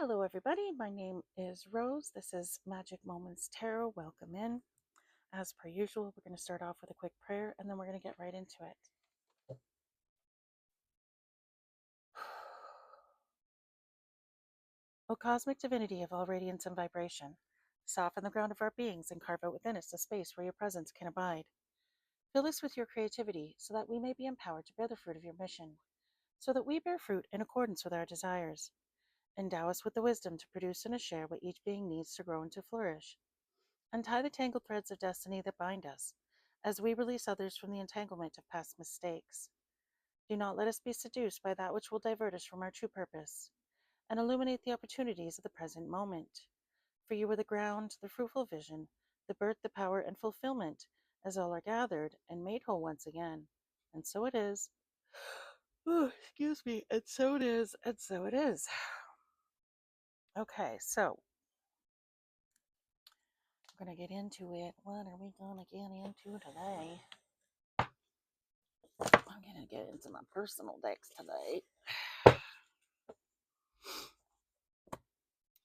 Hello, everybody. My name is Rose. This is Magic Moments Tarot. Welcome in. As per usual, we're going to start off with a quick prayer and then we're going to get right into it. O cosmic divinity of all radiance and vibration, soften the ground of our beings and carve out within us a space where your presence can abide. Fill us with your creativity so that we may be empowered to bear the fruit of your mission, so that we bear fruit in accordance with our desires. Endow us with the wisdom to produce and to share what each being needs to grow and to flourish. Untie the tangled threads of destiny that bind us, as we release others from the entanglement of past mistakes. Do not let us be seduced by that which will divert us from our true purpose, and illuminate the opportunities of the present moment. For you are the ground, the fruitful vision, the birth, the power, and fulfillment, as all are gathered and made whole once again. And so it is. Oh, excuse me. And so it is. And so it is. Okay, so we're going to get into it. What are we going to get into today? I'm going to get into my personal decks today.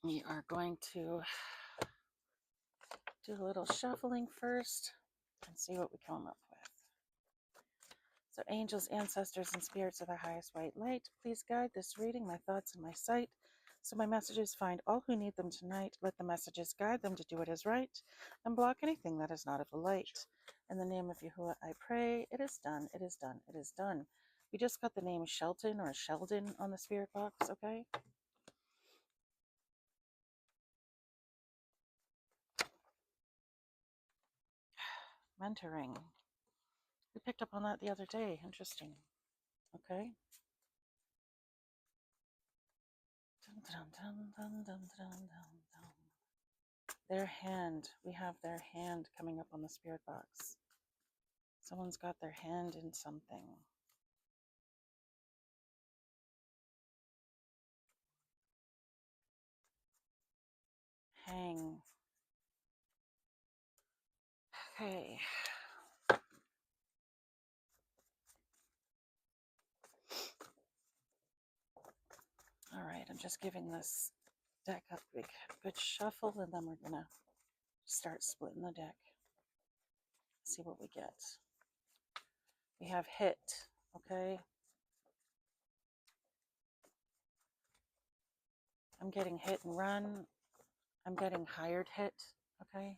We are going to do a little shuffling first and see what we come up with. So angels, ancestors, and spirits of the highest white light, please guide this reading, my thoughts, and my sight, so my messages find all who need them tonight. Let the messages guide them to do what is right, and block anything that is not of the light. In the name of Yahuwah I pray, it is done, it is done, it is done. We just got the name Shelton or Sheldon on the spirit box, okay? Mentoring. We picked up on that the other day. Interesting. Okay. Their hand. We have their hand coming up on the spirit box. Someone's got their hand in something. Hang. Okay. All right. I'm just giving this deck a good shuffle, and then we're going to start splitting the deck. See what we get. We have hit. Okay. I'm getting hit and run. I'm getting hired hit. Okay.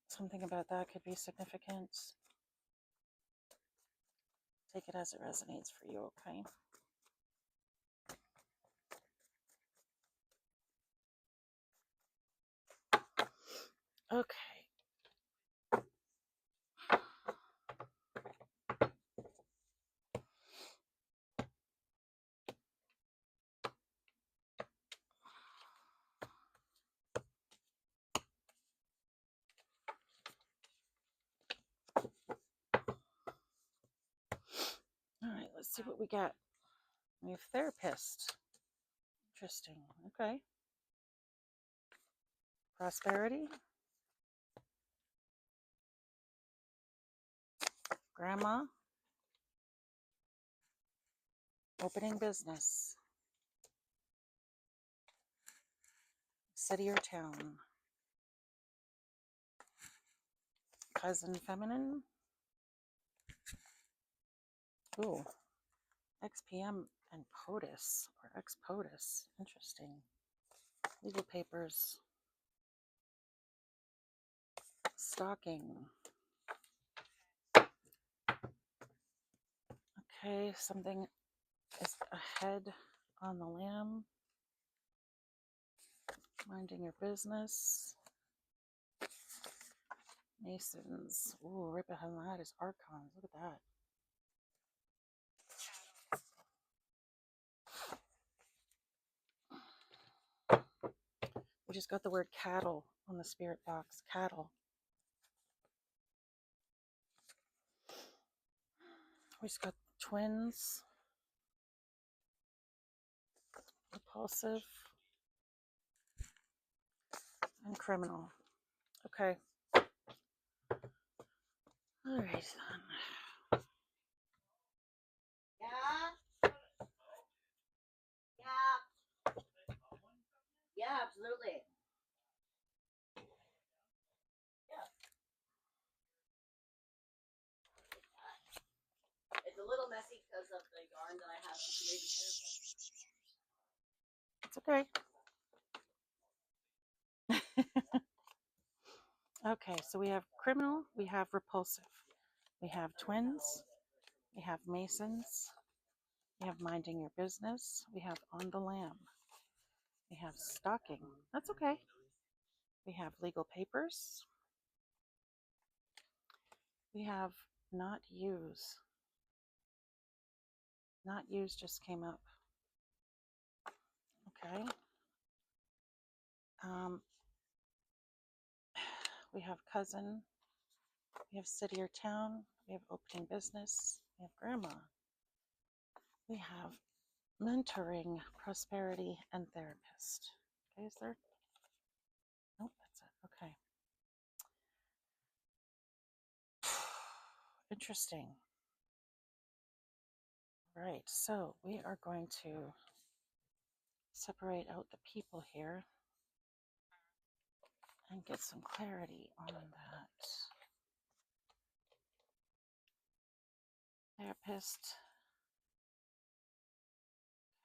Something about that could be significant. Take it as it resonates for you, okay? Okay. All right, let's see what we got. We have therapist. Interesting. Okay. Prosperity. Grandma. Opening business. City or town. Cousin feminine. Ooh. XPM and POTUS or ex-POTUS. Interesting. Legal papers. Stalking. Okay, something is ahead on the lamb. Minding your business. Masons. Ooh, right behind that is Archons. Look at that. We just got the word cattle on the spirit box. Cattle. We just got twins. Repulsive. And criminal. Okay. All right then. okay. Okay, so we have criminal, we have repulsive, we have twins, we have masons, we have minding your business, we have on the lam, we have stalking. That's okay. We have legal papers, we have not use. Not use just came up. Okay. Um, we have cousin, we have city or town, we have opening business, we have grandma, we have mentoring, prosperity, and therapist. Okay, is there? Nope, that's it. Okay. Interesting. Right, so we are going to separate out the people here and get some clarity on that. Therapist.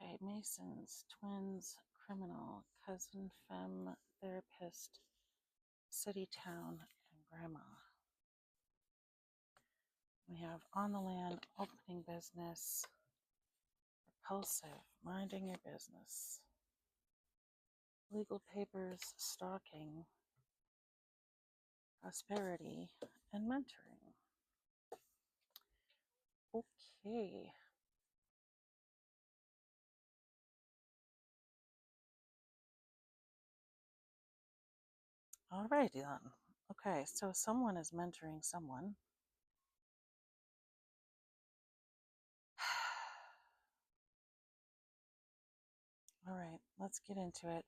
Okay, masons, twins, criminal, cousin, femme, therapist, city, town, and grandma. We have on the land, opening business, repulsive, minding your business, legal papers, stalking, prosperity, and mentoring. Okay. Alrighty then. Okay, so someone is mentoring someone. All right, let's get into it.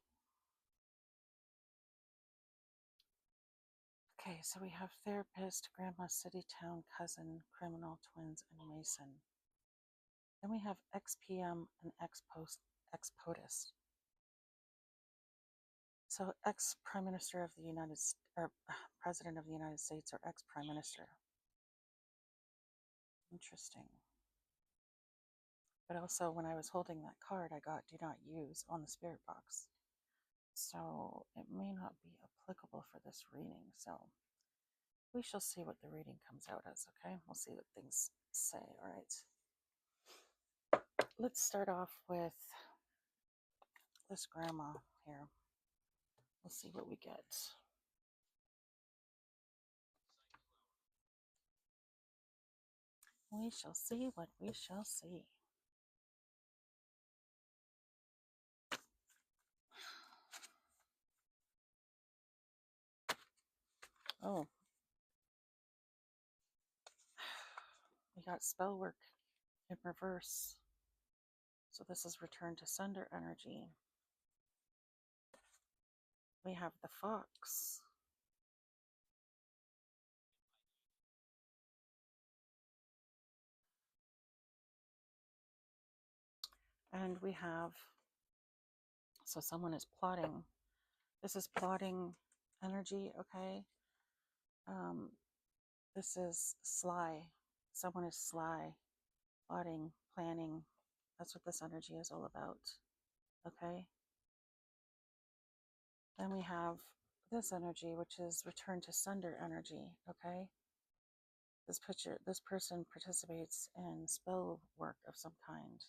Okay, so we have therapist, grandma, city, town, cousin, criminal, twins, and mason. Then we have ex-PM and ex-POTUS. So ex-Prime Minister of the United States, or President of the United States, or ex-Prime Minister. Interesting. But also, when I was holding that card, I got do not use on the spirit box. So it may not be applicable for this reading. So we shall see what the reading comes out as, okay? We'll see what things say. All right. Let's start off with this grandma here. We'll see what we get. We shall see what we shall see. Oh, we got spell work in reverse. So this is return to sender energy. We have the fox. And we have, so someone is plotting. This is plotting energy, okay? This is sly. Someone is sly, plotting, planning. That's what this energy is all about, okay? Then we have this energy, which is return to sender energy, okay? This person participates in spell work of some kind.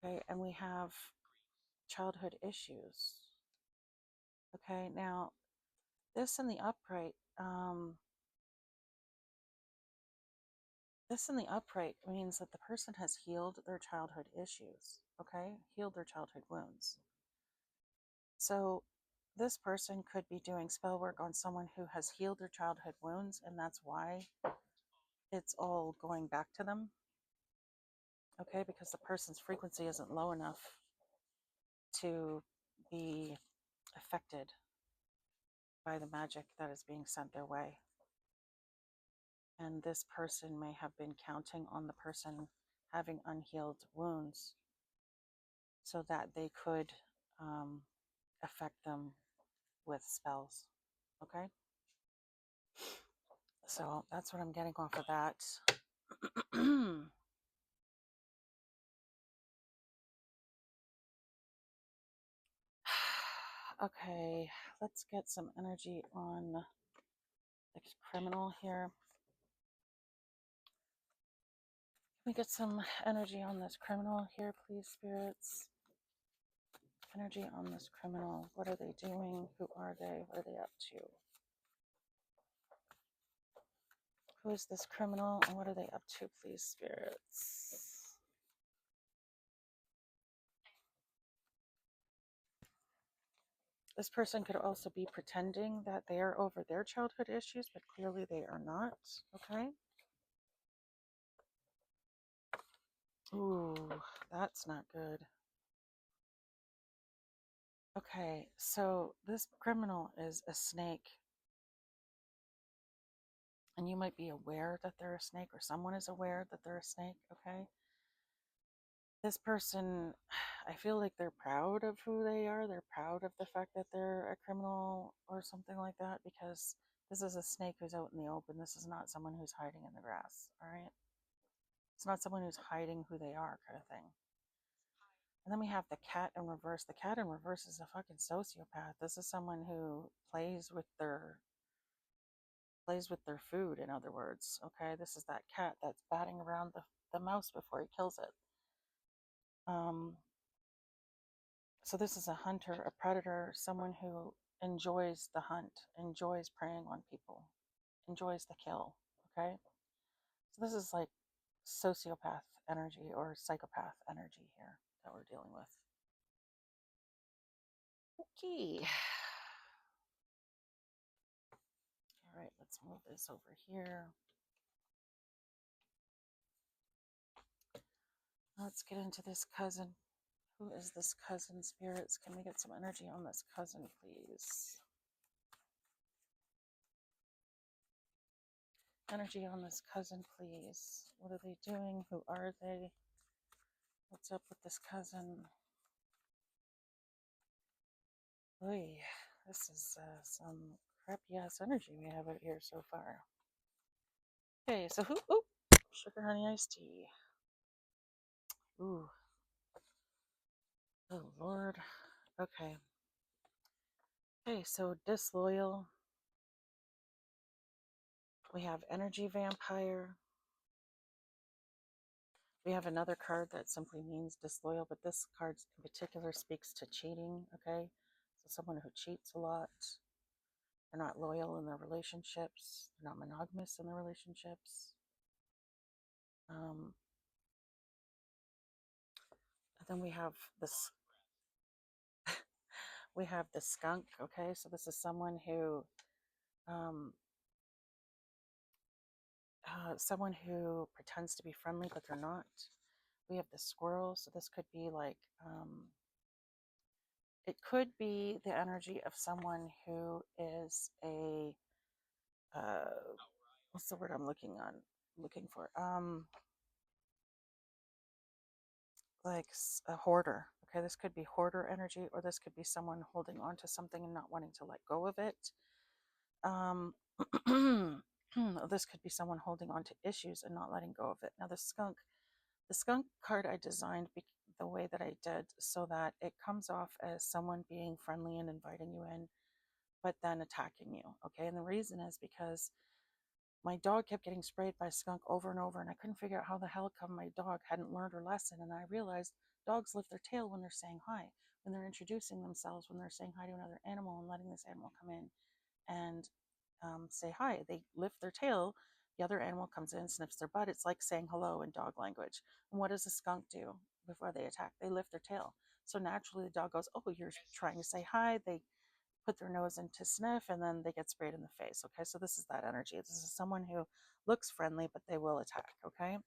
Okay, and we have childhood issues. Okay, now this in the upright, means that the person has healed their childhood issues. Okay, healed their childhood wounds. So this person could be doing spell work on someone who has healed their childhood wounds, and that's why it's all going back to them. Okay, because the person's frequency isn't low enough to be affected by the magic that is being sent their way. And this person may have been counting on the person having unhealed wounds so that they could affect them with spells. Okay? So that's what I'm getting off of that. Okay, let's get some energy on the criminal here. Can we get some energy on this criminal here, please, spirits? Energy on this criminal. What are they doing? Who are they? What are they up to? Who is this criminal and what are they up to, please, spirits? This person could also be pretending that they are over their childhood issues, but clearly they are not. Okay. Ooh, that's not good. Okay, so this criminal is a snake. And you might be aware that they're a snake, or someone is aware that they're a snake, okay? This person, I feel like they're proud of who they are. They're proud of the fact that they're a criminal or something like that, because this is a snake who's out in the open. This is not someone who's hiding in the grass, all right? It's not someone who's hiding who they are, kind of thing. And then we have the cat in reverse. The cat in reverse is a fucking sociopath. This is someone who plays with their food, in other words. Okay, this is that cat that's batting around the mouse before he kills it. So this is a hunter, a predator, someone who enjoys the hunt, enjoys preying on people, enjoys the kill. Okay, so this is like sociopath energy or psychopath energy here that we're dealing with. Okay. All right, let's move this over here. Let's get into this cousin. Who is this cousin, spirits? Can we get some energy on this cousin, please? Energy on this cousin, please. What are they doing? Who are they? What's up with this cousin? Oy, this is some crappy ass energy we have out here so far. Okay, so who? Oh, sugar honey iced tea. Ooh. Oh, Lord. Okay. Okay, so disloyal. We have energy vampire. We have another card that simply means disloyal, but this card in particular speaks to cheating, okay? So someone who cheats a lot. They're not loyal in their relationships. They're not monogamous in their relationships. And then we have this we have the skunk, okay? So this is someone who someone who pretends to be friendly but they're not. We have the squirrel, so this could be like it could be the energy of someone who is a what's the word I'm looking for? Like a hoarder. Okay, this could be hoarder energy, or this could be someone holding on to something and not wanting to let go of it. This could be someone holding on to issues and not letting go of it. Now, the skunk card I designed the way that I did so that it comes off as someone being friendly and inviting you in, but then attacking you. Okay, and the reason is because my dog kept getting sprayed by a skunk over and over, and I couldn't figure out how the hell come my dog hadn't learned her lesson. And I realized dogs lift their tail when they're saying hi, when they're introducing themselves, when they're saying hi to another animal and letting this animal come in and say hi. They lift their tail. The other animal comes in, sniffs their butt. It's like saying hello in dog language. And what does a skunk do before they attack? They lift their tail. So naturally, the dog goes, "Oh, you're trying to say hi." They put their nose in to sniff and then they get sprayed in the face. Okay, so this is that energy. This is someone who looks friendly, but they will attack. Okay,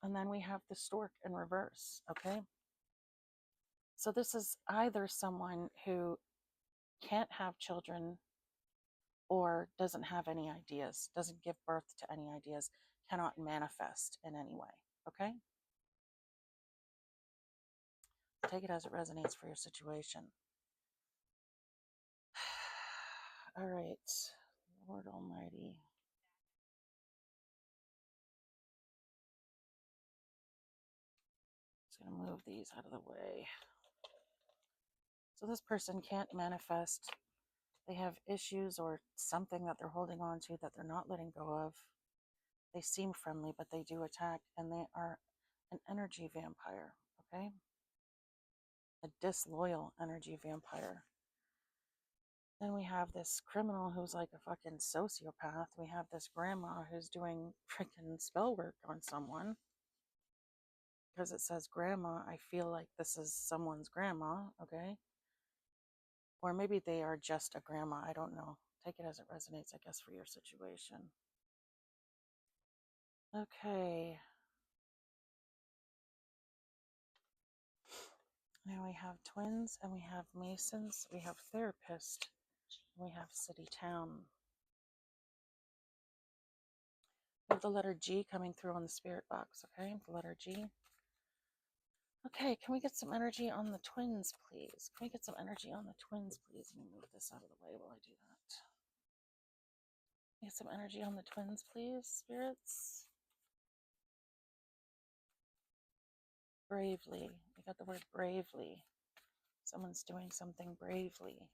and then we have the stork in reverse. Okay, so this is either someone who can't have children or doesn't have any ideas, doesn't give birth to any ideas, cannot manifest in any way. Okay, take it as it resonates for your situation. All right, Lord Almighty. Just gonna move these out of the way. So this person can't manifest. They have issues or something that they're holding on to that they're not letting go of. They seem friendly, but they do attack, and they are an energy vampire, okay? A disloyal energy vampire. Then we have this criminal who's like a fucking sociopath. We have this grandma who's doing freaking spell work on someone. Because it says grandma, I feel like this is someone's grandma, okay? Or maybe they are just a grandma. I don't know. Take it as it resonates, I guess, for your situation. Okay. Now we have twins and we have masons. We have therapist. And we have city town. We have the letter G coming through on the spirit box, okay? The letter G. Okay, can we get some energy on the twins, please? Can we get some energy on the twins, please? Let me move this out of the way while I do that. Get some energy on the twins, please, spirits. Bravely. We got the word bravely. Someone's doing something bravely.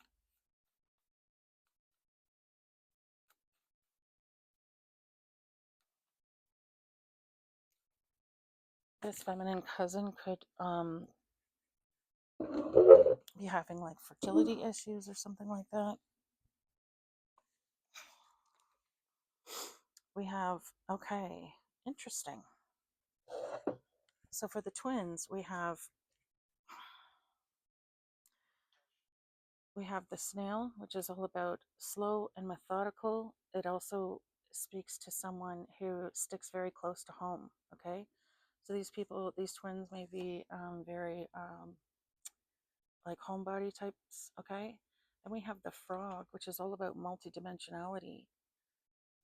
This feminine cousin could be having like fertility issues or something like that. We have, okay, interesting. So for the twins, we have the snail, which is all about slow and methodical. It also speaks to someone who sticks very close to home, okay? So these people, these twins may be very like homebody types, okay? And we have the frog, which is all about multidimensionality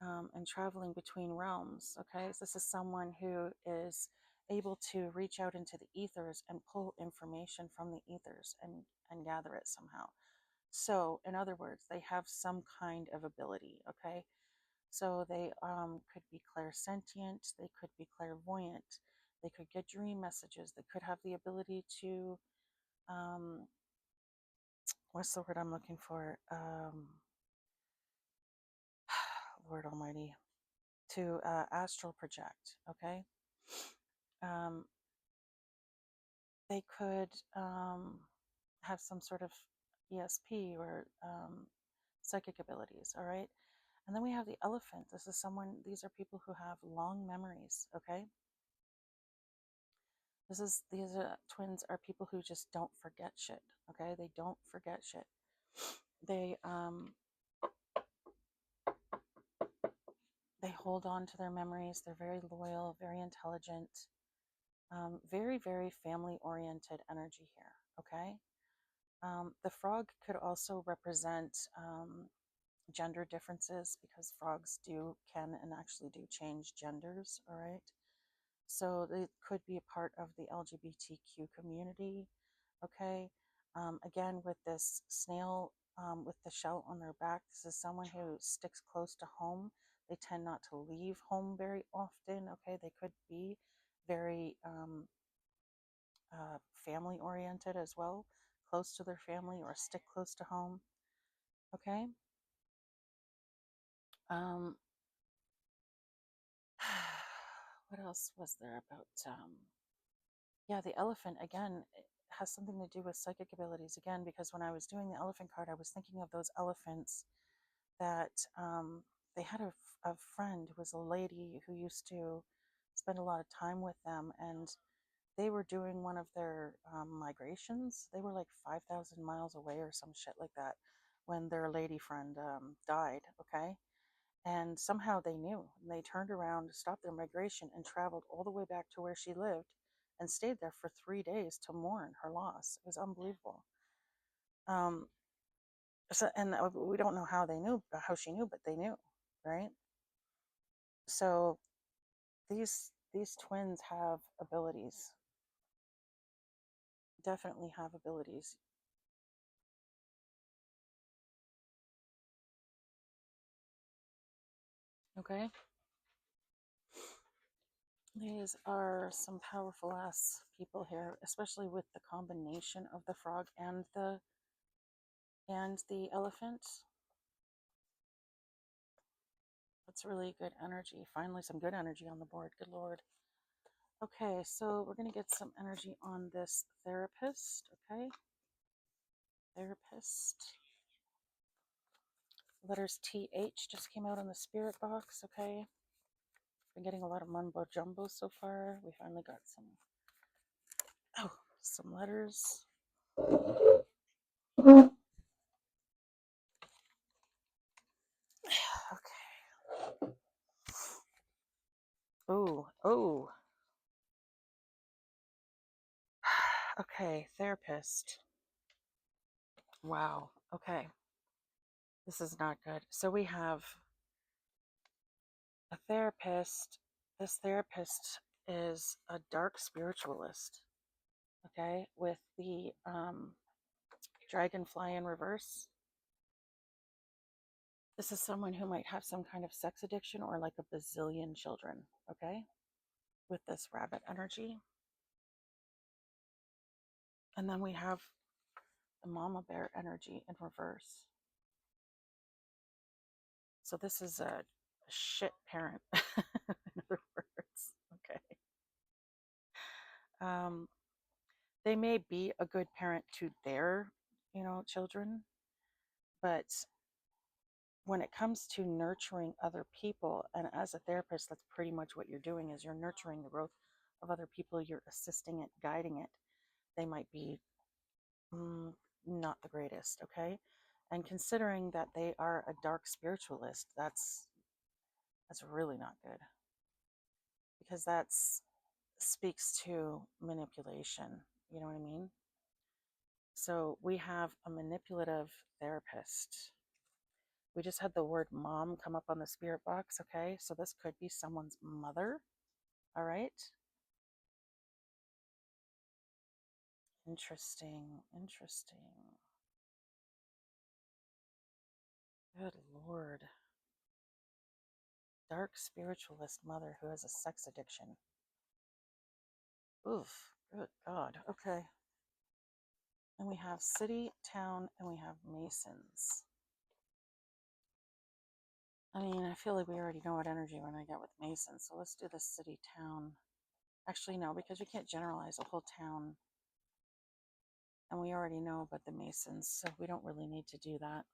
and traveling between realms, okay? So this is someone who is able to reach out into the ethers and pull information from the ethers and gather it somehow. So, in other words, they have some kind of ability, okay? So they could be clairsentient, they could be clairvoyant, they could get dream messages, they could have the ability to, what's the word I'm looking for? Lord Almighty, to astral project, okay? Um, they could have some sort of ESP or psychic abilities, all right? And then we have the elephant. This is someone, these are people who have long memories, okay? These twins are people who just don't forget shit, okay? They don't forget shit. They hold on to their memories. They're very loyal, very intelligent, very, very family-oriented energy here, okay? The frog could also represent gender differences because frogs can and actually do change genders, all right? So they could be a part of the LGBTQ community, okay? Again, with this snail with the shell on their back, this is someone who sticks close to home. They tend not to leave home very often, okay? They could be very family oriented as well, close to their family or stick close to home, okay? Um, what else was there about yeah, the elephant again has something to do with psychic abilities again, because when I was doing the elephant card, I was thinking of those elephants that they had a friend who was a lady who used to spend a lot of time with them, and they were doing one of their migrations. They were like 5,000 miles away or some shit like that when their lady friend died, okay? And somehow they knew. And they turned around, stopped their migration, and traveled all the way back to where she lived and stayed there for 3 days to mourn her loss. It was unbelievable. Um, and we don't know how they knew, how she knew, but they knew, right? So these twins have abilities. Definitely have abilities. Okay. These are some powerful ass people here, especially with the combination of the frog and the And the elephant. That's really good energy. Finally, some good energy on the board. Good Lord. Okay, so we're going to get some energy on this therapist. Okay, therapist. Letters TH just came out on the spirit box. Okay, been getting a lot of mumbo jumbo so far. We finally got some letters. Okay. Oh. Okay, therapist. Wow. Okay. This is not good. So we have a therapist. This therapist is a dark spiritualist. Okay, with the dragonfly in reverse. This is someone who might have some kind of sex addiction or like a bazillion children. Okay, with this rabbit energy. And then we have the mama bear energy in reverse. So this is a shit parent, in other words. Okay. They may be a good parent to their, children, but when it comes to nurturing other people, and as a therapist, that's pretty much what you're doing is you're nurturing the growth of other people. You're assisting it, guiding it. They might be not the greatest, okay? And considering that they are a dark spiritualist, that's really not good because that's speaks to manipulation. You know what I mean? So we have a manipulative therapist. We just had the word mom come up on the spirit box, okay? So this could be someone's mother, all right? Interesting. Good Lord. Dark spiritualist mother who has a sex addiction. Oof, good God. Okay. And we have city, town, and we have Masons. I mean, I feel like we already know what energy we're going to get with Masons. So let's do the city, town. Actually, no, because we can't generalize a whole town. And we already know about the Masons, so we don't really need to do that.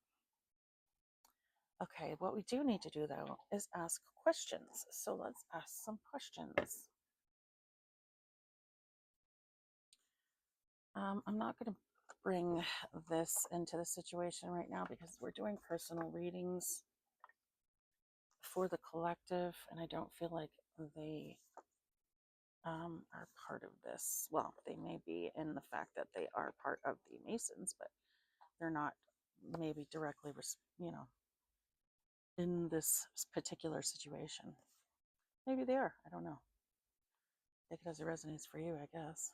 Okay, what we do need to do, though, is ask questions. So let's ask some questions. I'm not going to bring this into the situation right now because we're doing personal readings for the collective, and I don't feel like they are part of this. Well, they may be in the fact that they are part of the Masons, but they're not maybe directly, in this particular situation. Maybe they are. I don't know. Take it as it resonates for you, I guess.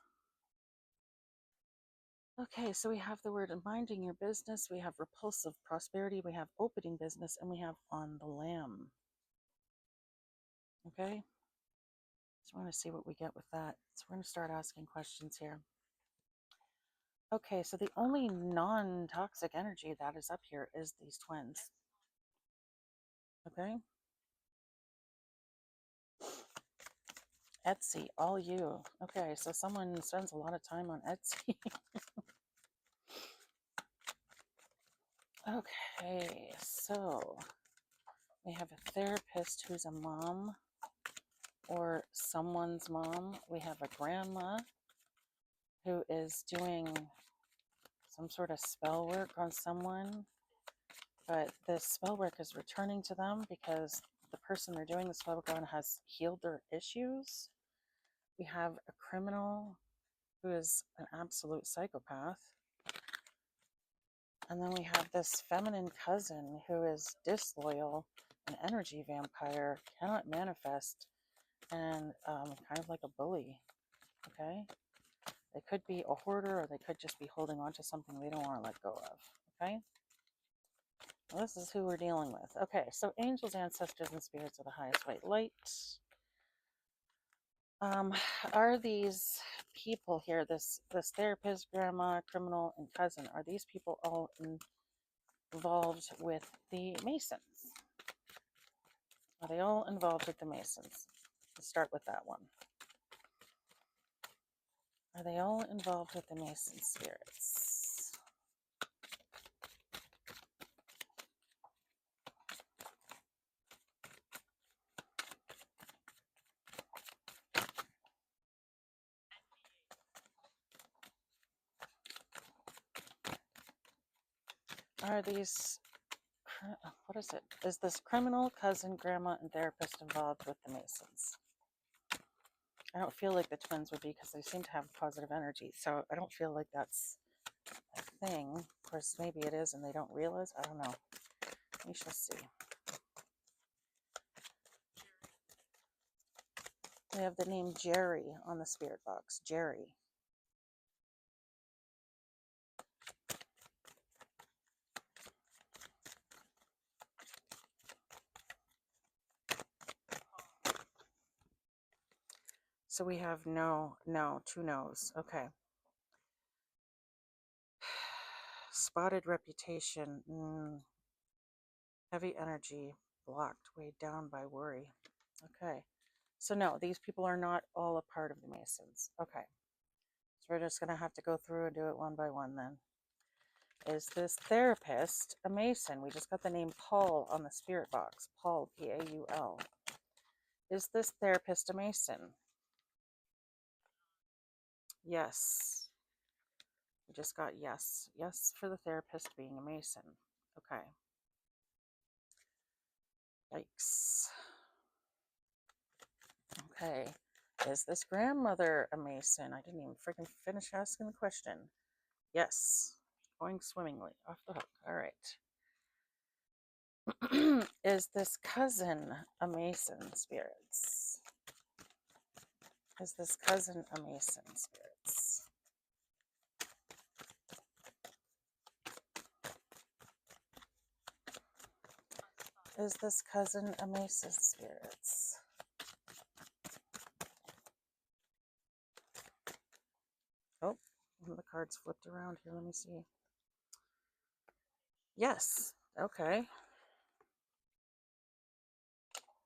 Okay, so we have the word minding your business, we have repulsive prosperity, we have opening business, and we have on the lamb. Okay, so we're going to see what we get with that. So we're going to start asking questions here. Okay, so the only non-toxic energy that is up here is these twins. Okay. Etsy, all you. Okay, so someone spends a lot of time on Etsy. Okay, so we have a therapist who's a mom or someone's mom. We have a grandma who is doing some sort of spell work on someone, but the spell work is returning to them because the person they're doing the spell work on has healed their issues. We have a criminal who is an absolute psychopath. And then we have this feminine cousin who is disloyal, an energy vampire, cannot manifest, and kind of like a bully. Okay? They could be a hoarder or they could just be holding on to something they don't want to let go of. Okay? Well, this is who we're dealing with. Okay, so angels, ancestors, and spirits of the highest white light. Are these people here, this therapist, grandma, criminal, and cousin, are these people all in involved with the Masons? Are they all involved with the Masons? Let's start with that one. Are they all involved with the Mason spirits? Are these, what is it? Is this criminal, cousin, grandma, and therapist involved with the Masons? I don't feel like the twins would be because they seem to have positive energy. So I don't feel like that's a thing. Of course, maybe it is and they don't realize. I don't know. We shall see. We have the name Jerry on the spirit box. Jerry. So we have no, 2 no's. Okay. Spotted reputation. Heavy energy. Blocked. Weighed down by worry. Okay. So no, these people are not all a part of the Masons. Okay. So we're just going to have to go through and do it one by one then. Is this therapist a Mason? We just got the name Paul on the spirit box. Paul, P-A-U-L. Is this therapist a Mason? Yes. We just got yes. Yes for the therapist being a Mason. Okay. Yikes. Okay. Is this grandmother a Mason? I didn't even freaking finish asking the question. Yes. Going swimmingly. Off the hook. All right. Is this cousin a Mason, spirits? Is this cousin a Mason, spirits? Is this cousin a Mason, spirits? Oh, one of the cards flipped around here. Let me see. Yes. Okay.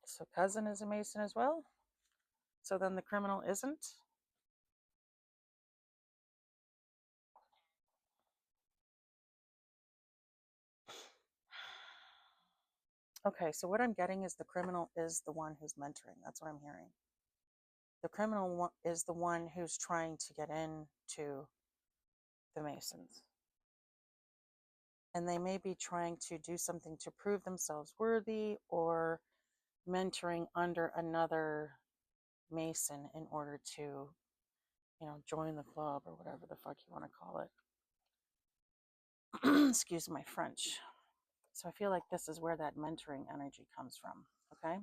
So cousin is a Mason as well? So then the criminal isn't? Okay, so what I'm getting is the criminal is the one who's mentoring. That's what I'm hearing. The criminal is the one who's trying to get into the Masons. And they may be trying to do something to prove themselves worthy or mentoring under another Mason in order to, join the club or whatever the fuck you want to call it. Excuse my French. So I feel like this is where that mentoring energy comes from. Okay.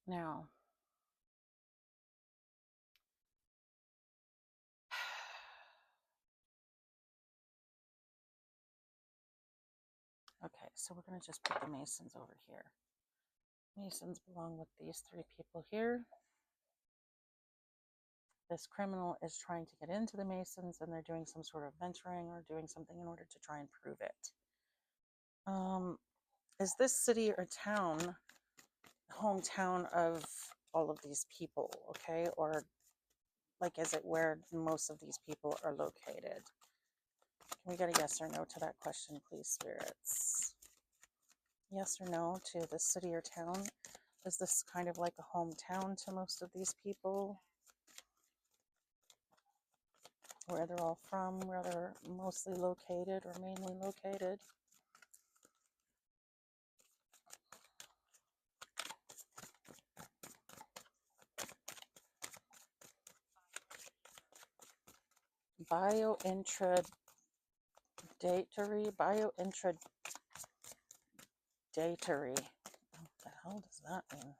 Now, okay, so we're going to just put the Masons over here. Masons belong with these 3 people here. This criminal is trying to get into the Masons and they're doing some sort of mentoring or doing something in order to try and prove it. Is this city or town hometown of all of these people, okay? Or like, is it where most of these people are located? Can we get a yes or no to that question, please, spirits? Yes or no to the city or town? Is this kind of like a hometown to most of these people? Where they're all from, where they're mostly located or mainly located? Biointradatory. What the hell does that mean?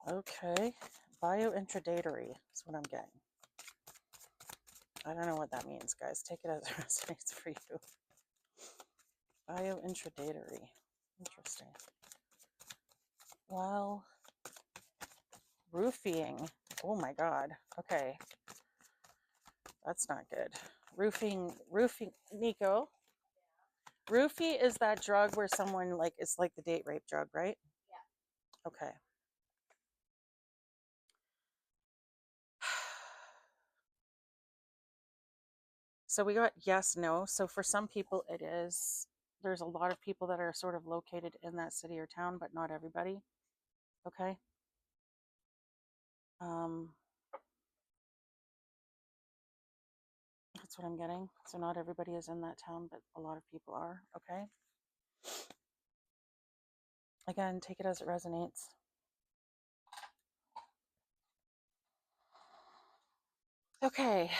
Okay. Biointradatory is what I'm getting. I don't know what that means, guys. Take it as it resonates for you. Biointradatory. Interesting. Well, roofing. Oh my God. Okay. That's not good. roofing, Nico. Roofie is that drug where someone like it's like the date rape drug, right? Yeah. Okay. So we got yes, no. So for some people it is. There's a lot of people that are sort of located in that city or town, but not everybody. Okay. That's what I'm getting. So not everybody is in that town, but a lot of people are. Okay. Again, take it as it resonates. Okay.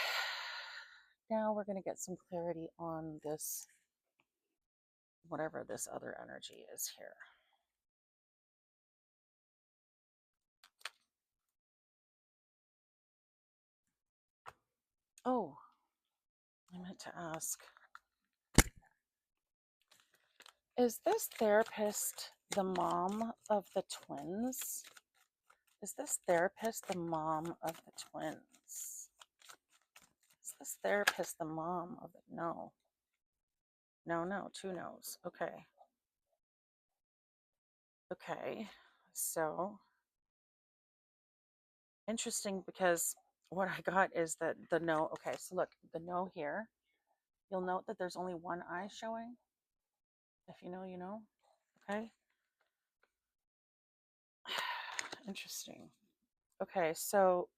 Now we're going to get some clarity on this, whatever this other energy is here. Oh, I meant to ask. Is this therapist the mom of the twins? Is this therapist the mom of the twins? Is this therapist the mom of it? No. No, two no's. Okay. Okay. So interesting because what I got is that the no. Okay, so look, the no here. You'll note that there's only one eye showing. If you know, you know. Okay. Interesting. Okay, so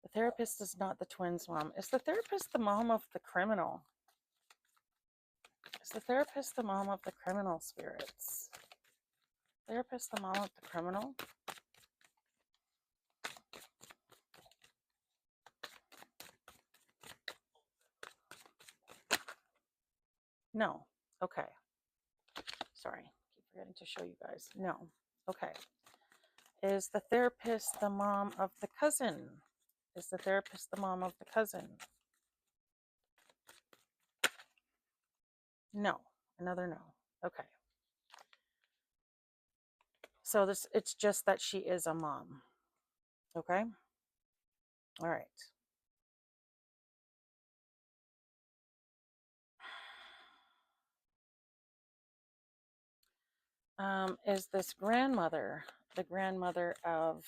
the therapist is not the twins' mom. Is the therapist the mom of the criminal? Is the therapist the mom of the criminal spirits? Therapist the mom of the criminal? No. Okay. Sorry. Keep forgetting to show you guys. No. Okay. Is the therapist the mom of the cousin? Is the therapist the mom of the cousin? No. Another no. Okay. So it's just that she is a mom. Okay. All right. Is this grandmother the grandmother of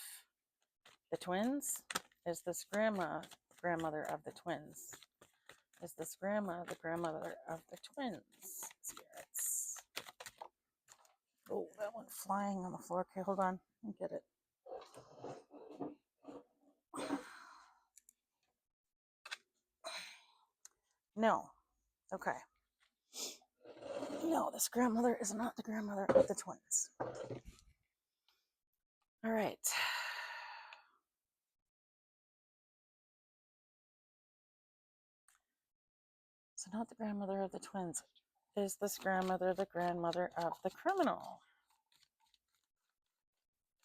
the twins? Is this grandmother of the twins? Is this grandma the grandmother of the twins? Spirits. Oh, that went flying on the floor. Okay, hold on. Let me get it. No. Okay. No, this grandmother is not the grandmother of the twins. All right. So not the grandmother of the twins. Is this grandmother the grandmother of the criminal?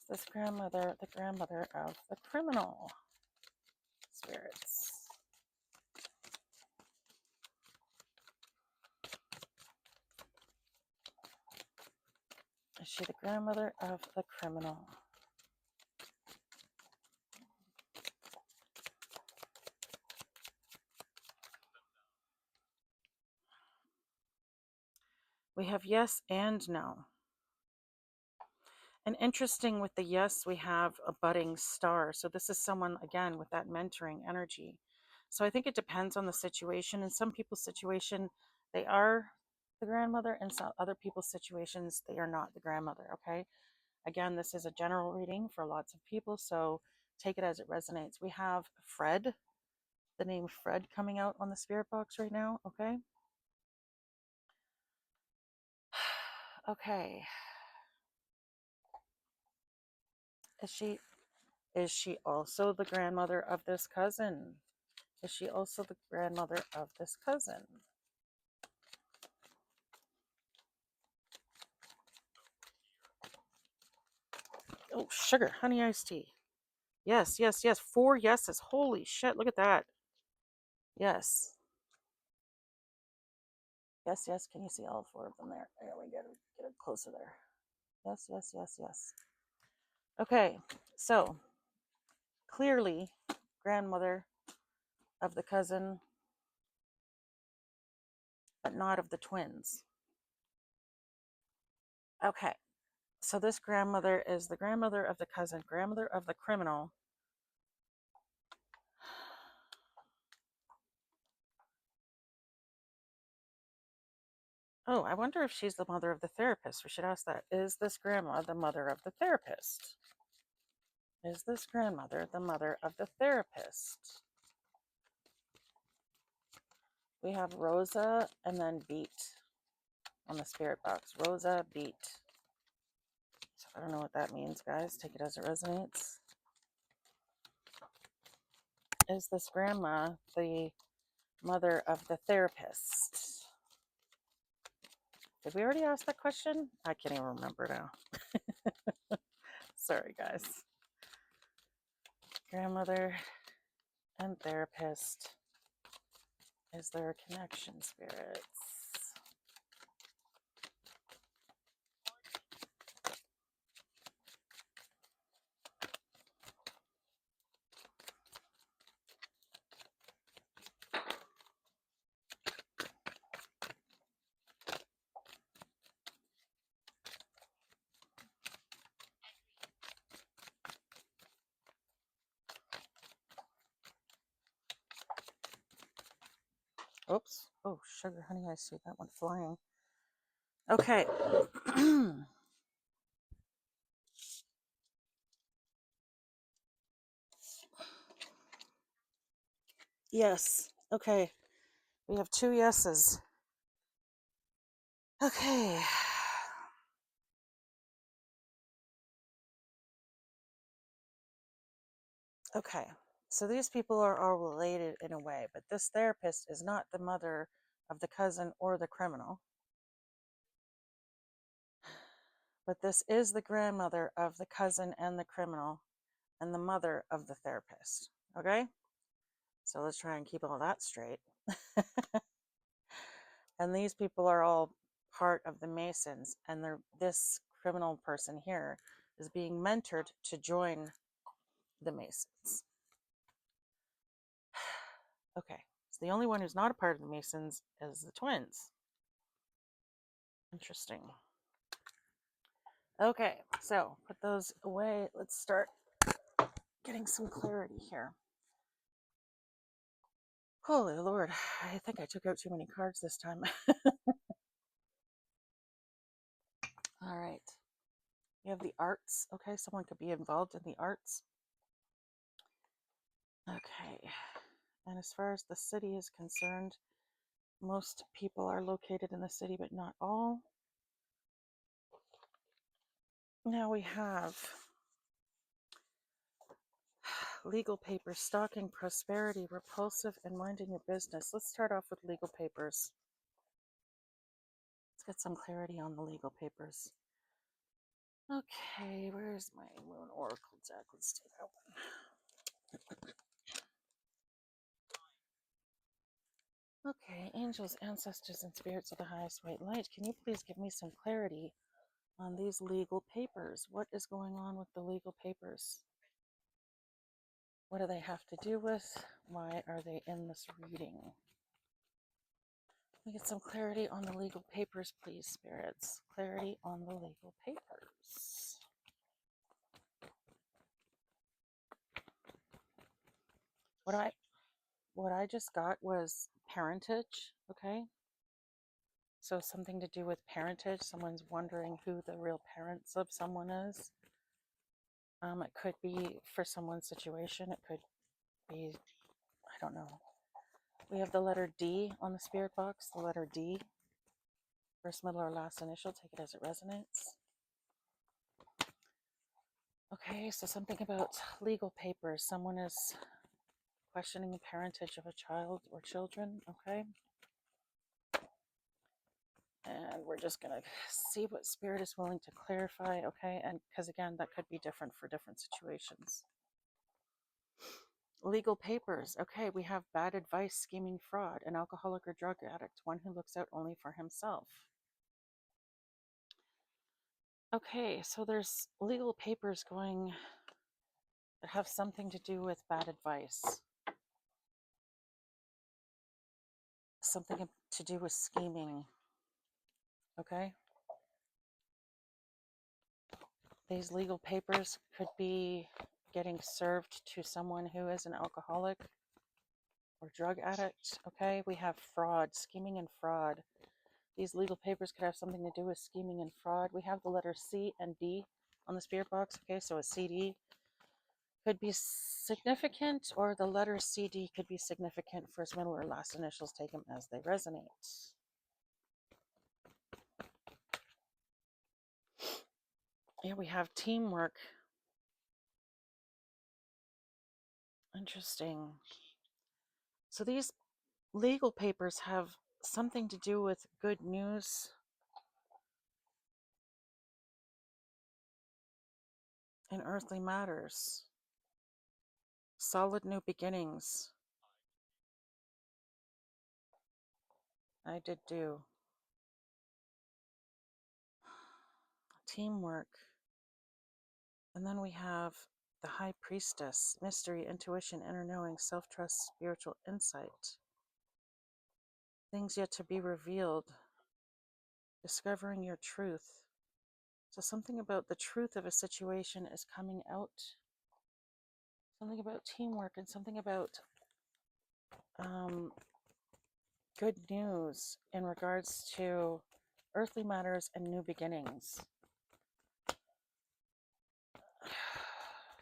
Is this grandmother the grandmother of the criminal? Spirits. Is she the grandmother of the criminal? We have yes and no. And interesting with the yes, we have a budding star. So this is someone, again, with that mentoring energy. So I think it depends on the situation. In some people's situation, they are the grandmother. In some other people's situations, they are not the grandmother. Okay. Again, this is a general reading for lots of people. So take it as it resonates. We have Fred, the name Fred coming out on the spirit box right now. Okay. Okay. Is she also the grandmother of this cousin? Is she also the grandmother of this cousin? Oh, sugar, honey iced tea. Yes, yes, yes. 4 yeses. Holy shit, look at that. Yes. Yes, yes. Can you see all 4 of them there? There we go. Get it closer there. Yes, yes, yes, yes. Okay, so clearly, grandmother of the cousin. but not of the twins. Okay, so this grandmother is the grandmother of the cousin, grandmother of the criminal. Oh, I wonder if she's the mother of the therapist. We should ask that. Is this grandma the mother of the therapist? Is this grandmother the mother of the therapist? We have Rosa and then Beat on the spirit box. Rosa, Beat. So I don't know what that means, guys. Take it as it resonates. Is this grandma the mother of the therapist? Did we already ask that question? I can't even remember now. Sorry, guys. Grandmother and therapist. Is there a connection, spirits? Oops. Oh, sugar honey, I see that one flying. Okay. Yes. Okay. We have 2 yeses. Okay. Okay. So these people are all related in a way, but this therapist is not the mother of the cousin or the criminal. But this is the grandmother of the cousin and the criminal and the mother of the therapist. Okay? So let's try and keep all that straight. And these people are all part of the Masons, and this criminal person here is being mentored to join the Masons. Okay, so the only one who's not a part of the Masons is the twins. Interesting. Okay, so put those away. Let's start getting some clarity here. Holy Lord, I think I took out too many cards this time. All right. You have the arts. Okay, someone could be involved in the arts. Okay. And as far as the city is concerned, most people are located in the city, but not all. Now we have legal papers, stalking, prosperity, repulsive, and minding your business. Let's start off with legal papers. Let's get some clarity on the legal papers. Okay, where's my Moon Oracle deck? Let's do that one. Okay, angels, ancestors, and spirits of the highest white light, can you please give me some clarity on these legal papers? What is going on with the legal papers? What do they have to do with? Why are they in this reading? We get some clarity on the legal papers, please, spirits. Clarity on the legal papers. What I just got was parentage, okay? So something to do with parentage. Someone's wondering who the real parents of someone is. It could be for someone's situation. It could be, I don't know. We have the letter D on the spirit box, the letter D. First, middle, or last initial. Take it as it resonates. Okay, so something about legal papers. Someone is questioning the parentage of a child or children, okay? And we're just going to see what spirit is willing to clarify, okay? And because again, that could be different for different situations. Legal papers. Okay, we have bad advice, scheming, fraud, an alcoholic or drug addict, one who looks out only for himself. Okay, so there's legal papers going that have something to do with bad advice. something to do with scheming. Okay? These legal papers could be getting served to someone who is an alcoholic or drug addict. Okay? We have fraud, scheming and fraud. These legal papers could have something to do with scheming and fraud. We have the letter C and D on the spirit box. Okay, so a CD could be significant, or the letter CD could be significant. First, middle, or last initials, take them as they resonate. Here we have teamwork. Interesting. So these legal papers have something to do with good news in earthly matters. Solid new beginnings. I did do. Teamwork. And then we have the High Priestess, mystery, intuition, inner knowing, self-trust, spiritual insight. Things yet to be revealed. Discovering your truth. So something about the truth of a situation is coming out. Something about teamwork and something about good news in regards to earthly matters and new beginnings.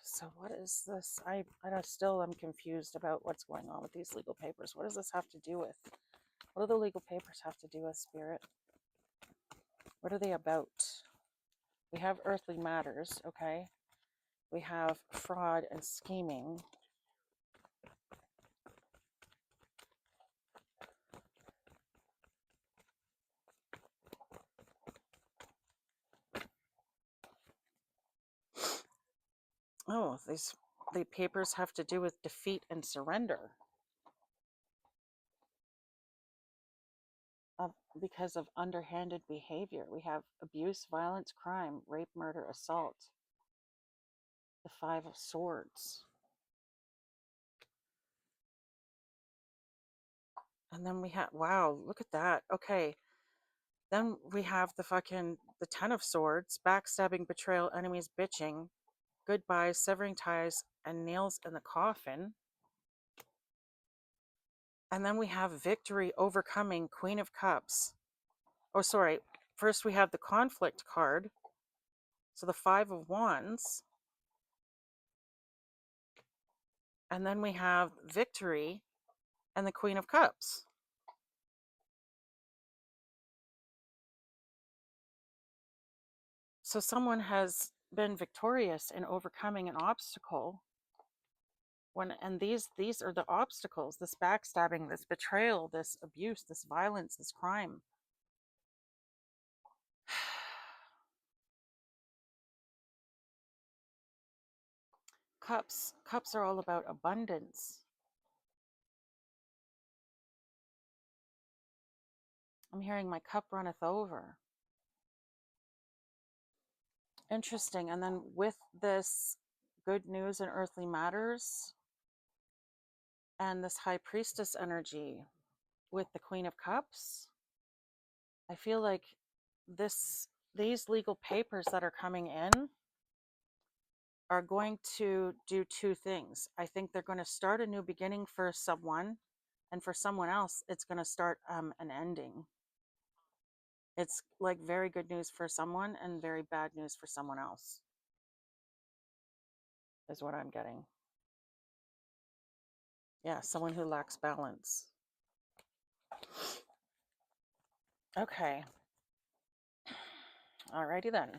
So what is this? I still am confused about what's going on with these legal papers. What does this have to do with? What do the legal papers have to do with, Spirit? What are they about? We have earthly matters, okay? We have fraud and scheming. Oh, the papers have to do with defeat and surrender. Because of underhanded behavior. We have abuse, violence, crime, rape, murder, assault. The Five of Swords. And then we have, wow, look at that. Okay. Then we have the Ten of Swords, backstabbing, betrayal, enemies, bitching, goodbyes, severing ties, and nails in the coffin. And then we have victory, overcoming, Queen of Cups. Oh, sorry. First we have the conflict card. So the Five of Wands. And then we have victory and the Queen of Cups. So someone has been victorious in overcoming an obstacle. And these are the obstacles: this backstabbing, this betrayal, this abuse, this violence, this crime. Cups are all about abundance. I'm hearing my cup runneth over. Interesting. And then with this good news in earthly matters and this High Priestess energy with the Queen of Cups, I feel like these legal papers that are coming in are going to do two things. I think they're going to start a new beginning for someone, and for someone else, it's going to start an ending. It's like very good news for someone and very bad news for someone else, is what I'm getting. Yeah, someone who lacks balance. Okay. Alrighty then.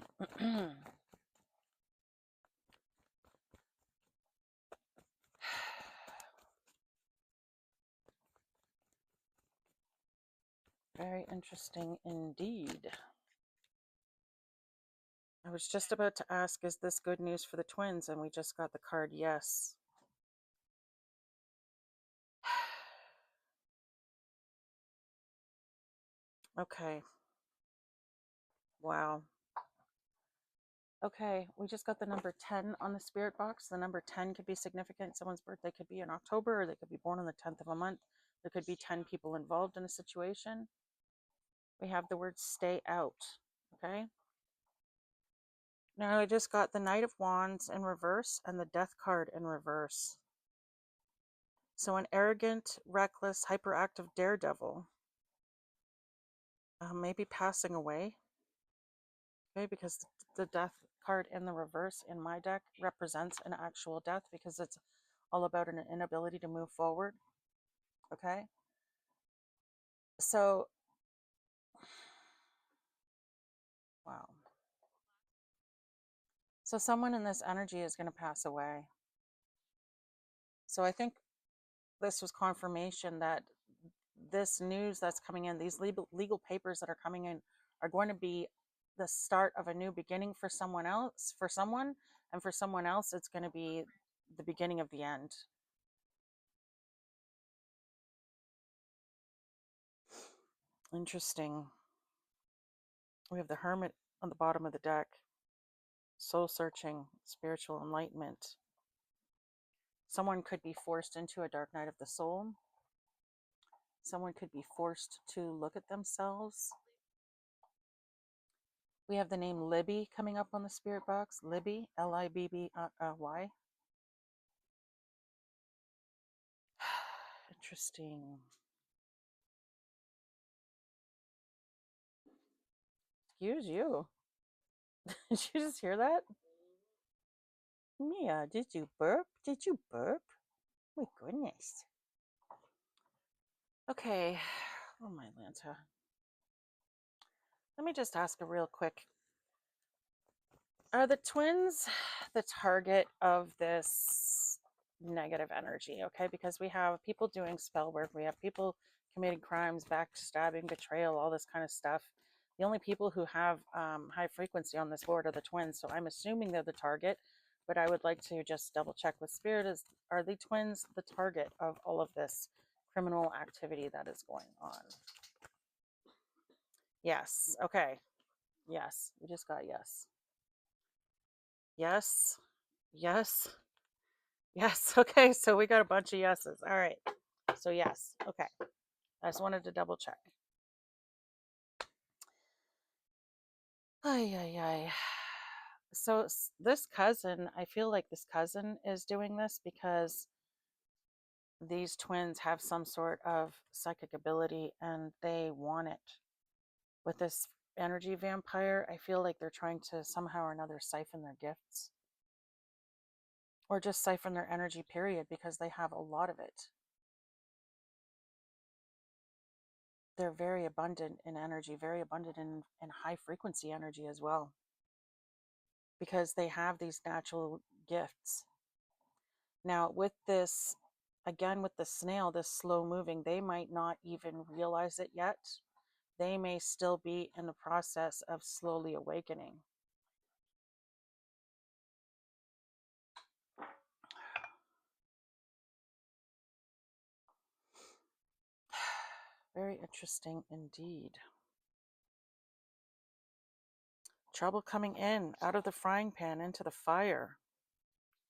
Very interesting indeed. I was just about to ask, is this good news for the twins? And we just got the card yes. Okay. Wow. Okay, we just got the number 10 on the spirit box. The number 10 could be significant. Someone's birthday could be in October, or they could be born on the 10th of a month. There could be 10 people involved in a situation. We have the word stay out. Okay. Now I just got the Knight of Wands in reverse and the Death card in reverse. So an arrogant, reckless, hyperactive daredevil may be passing away. Okay, because the Death card in the reverse in my deck represents an actual death because it's all about an inability to move forward. Okay. So, wow. So someone in this energy is going to pass away. So I think this was confirmation that this news that's coming in, these legal papers that are coming in, are going to be the start of a new beginning for someone else, for someone, and for someone else, it's going to be the beginning of the end. Interesting. We have the Hermit on the bottom of the deck. Soul searching, spiritual enlightenment. Someone could be forced into a dark night of the soul. Someone could be forced to look at themselves. We have the name Libby coming up on the spirit box. Libby, Libby. Interesting. Excuse you. Did you just hear that? Mia, did you burp? Did you burp? My goodness. Okay. Oh, my Lanta. Let me just ask a real quick. Are the twins the target of this negative energy? Okay, because we have people doing spell work, we have people committing crimes, backstabbing, betrayal, all this kind of stuff. The only people who have high frequency on this board are the twins, so I'm assuming they're the target, but I would like to just double check with Spirit. Are the twins the target of all of this criminal activity that is going on? Yes. Okay. Yes. We just got yes. Yes. Yes. Yes. Okay. So we got a bunch of yeses. All right. So yes. Okay. I just wanted to double check. Ay, ay, ay. So this cousin, I feel like this cousin is doing this because these twins have some sort of psychic ability and they want it. With this energy vampire, I feel like they're trying to somehow or another siphon their gifts. Or just siphon their energy, period, because they have a lot of it. They're very abundant in energy, very abundant in high frequency energy as well, because they have these natural gifts. Now, with this, again, with the snail, this slow moving, they might not even realize it yet. They may still be in the process of slowly awakening. Very interesting indeed. Trouble coming in, out of the frying pan into the fire.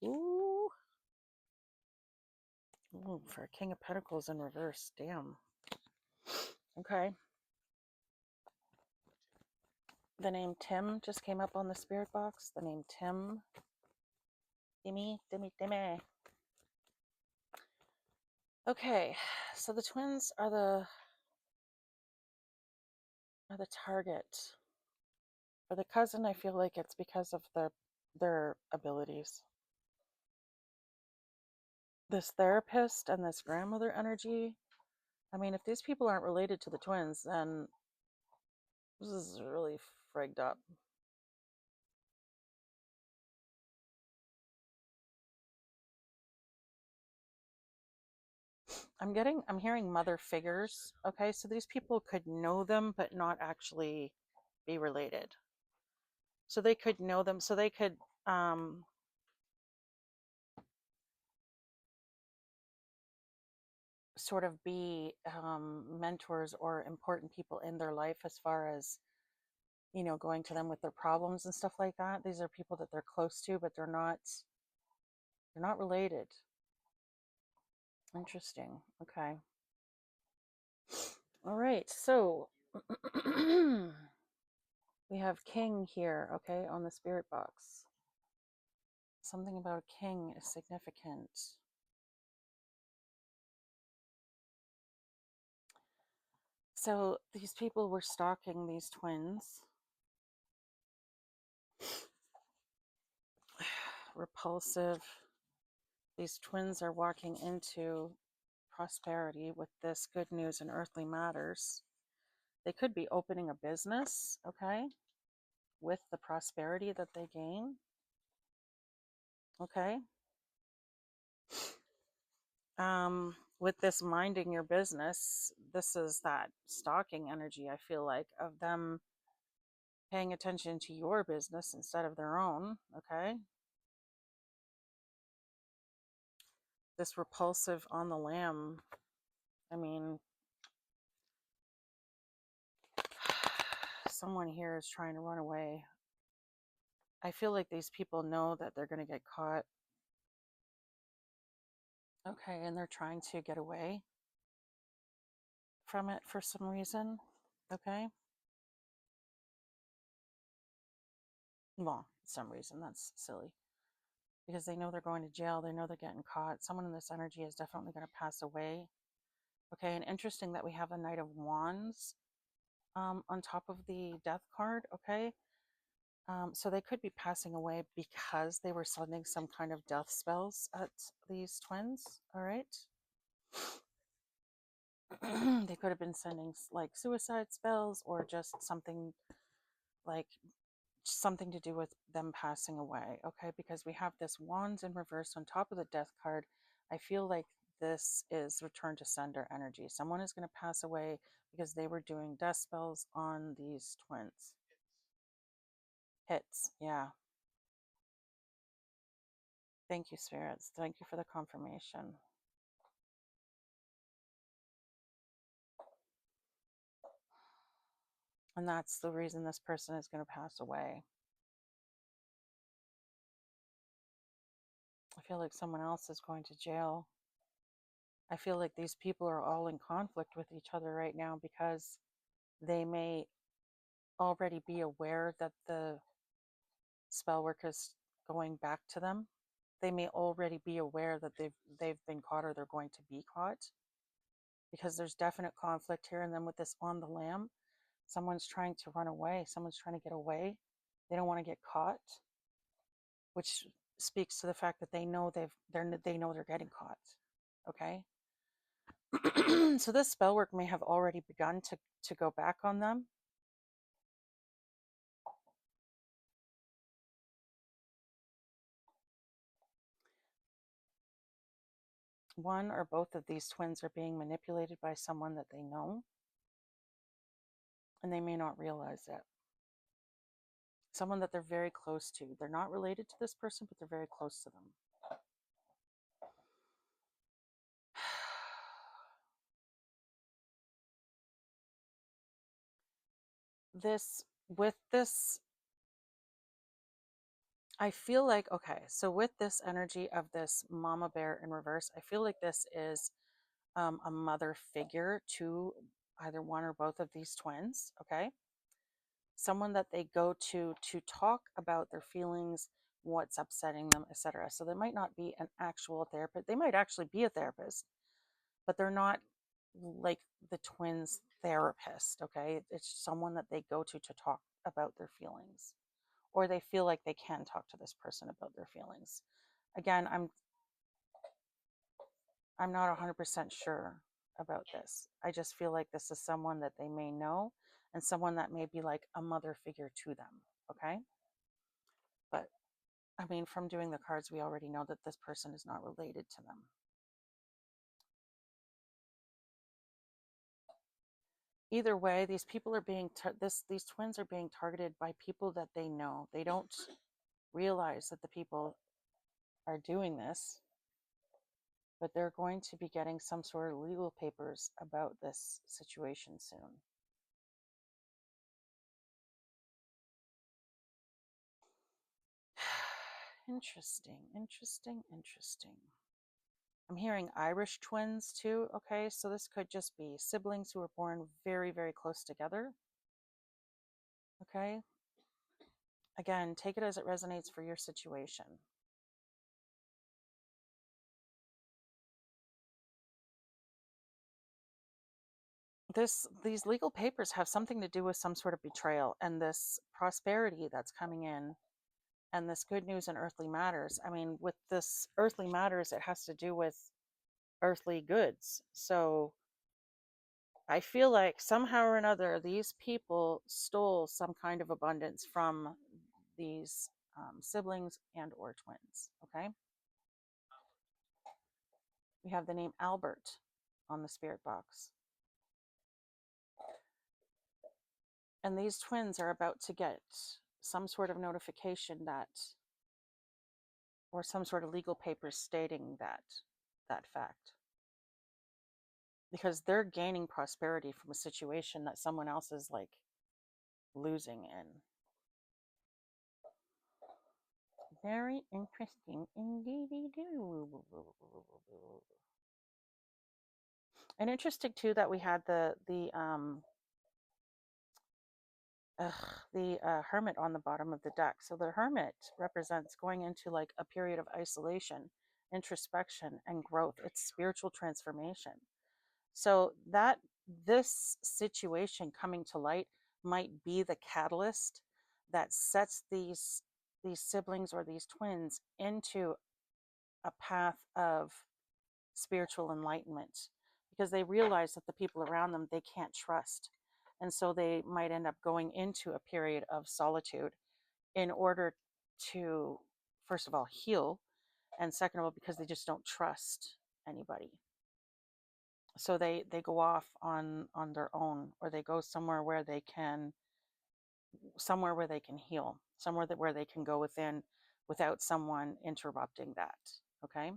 Ooh. Ooh, for a King of Pentacles in reverse. Damn. Okay. The name Tim just came up on the spirit box. The name Tim. Timmy. Okay, so the twins are the target. For the cousin, I feel like it's because of their abilities. This therapist and this grandmother energy. I mean, if these people aren't related to the twins, then this is really frigged up. I'm hearing mother figures. Okay, so these people could know them, but not actually be related. So they could know them, so they could, sort of be mentors or important people in their life as far as, going to them with their problems and stuff like that. These are people that they're close to, but they're not related. Interesting. Okay. All right, so we have king here, okay, on the spirit box. Something about a king is significant. So these people were stalking these twins. Repulsive. These twins are walking into prosperity with this good news in earthly matters. They could be opening a business, okay, with the prosperity that they gain, okay. With this minding your business, this is that stalking energy, I feel like, of them paying attention to your business instead of their own, okay. This repulsive on the lamb, I mean, someone here is trying to run away. I feel like these people know that they're going to get caught, okay, and they're trying to get away from it for some reason, okay. Well, some reason, that's silly, because they know they're going to jail, they know they're getting caught. Someone in this energy is definitely going to pass away, okay. And interesting that we have a Knight of Wands on top of the death card, okay. So they could be passing away because they were sending some kind of death spells at these twins, all right. They could have been sending like suicide spells, or just something like something to do with them passing away, okay. Because we have this Wands in reverse on top of the death card. I feel like this is return to sender energy. Someone is going to pass away because they were doing death spells on these twins. Hits, yeah. Thank you, spirits. Thank you for the confirmation. And that's the reason this person is going to pass away. I feel like someone else is going to jail. I feel like these people are all in conflict with each other right now because they may already be aware that the spell work is going back to them. They may already be aware that they've been caught, or they're going to be caught, because there's definite conflict here. And then with this on the lamb, someone's trying to run away, someone's trying to get away. They don't want to get caught, which speaks to the fact that they know they know they're getting caught, okay. So this spell work may have already begun to go back on them. One or both of these twins are being manipulated by someone that they know, and they may not realize it. Someone that they're very close to. They're not related to this person, but they're very close to them. With this, I feel like, okay, so with this energy of this mama bear in reverse, I feel like this is a mother figure to either one or both of these twins, okay? Someone that they go to talk about their feelings, what's upsetting them, etc. So they might not be an actual therapist. They might actually be a therapist, but they're not like the twins therapist, okay? It's someone that they go to talk about their feelings, or they feel like they can talk to this person about their feelings. Again, I'm not 100% sure about this. I just feel like this is someone that they may know, and someone that may be like a mother figure to them, okay? But I mean, from doing the cards, we already know that this person is not related to them. Either way, these people are being these twins are being targeted by people that they know. They don't realize that the people are doing this, but they're going to be getting some sort of legal papers about this situation soon. Interesting, interesting, interesting. I'm hearing Irish twins too. Okay, so this could just be siblings who were born very, very close together. Okay, again, take it as it resonates for your situation. These legal papers have something to do with some sort of betrayal and this prosperity that's coming in and this good news in earthly matters. I mean, with this earthly matters, it has to do with earthly goods. So I feel like somehow or another, these people stole some kind of abundance from these siblings and or twins. Okay, we have the name Albert on the spirit box, and these twins are about to get some sort of notification that, or some sort of legal papers stating that fact, because they're gaining prosperity from a situation that someone else is like losing in. Very interesting indeed. And interesting too that we had the hermit on the bottom of the deck. So the hermit represents going into like a period of isolation, introspection, and growth. It's spiritual transformation. So that this situation coming to light might be the catalyst that sets these siblings or these twins into a path of spiritual enlightenment, because they realize that the people around them they can't trust, and so they might end up going into a period of solitude in order to, first of all, heal, and second of all, because they just don't trust anybody. So they go off on their own, or they go somewhere where they can heal, somewhere where they can go within without someone interrupting that. Okay,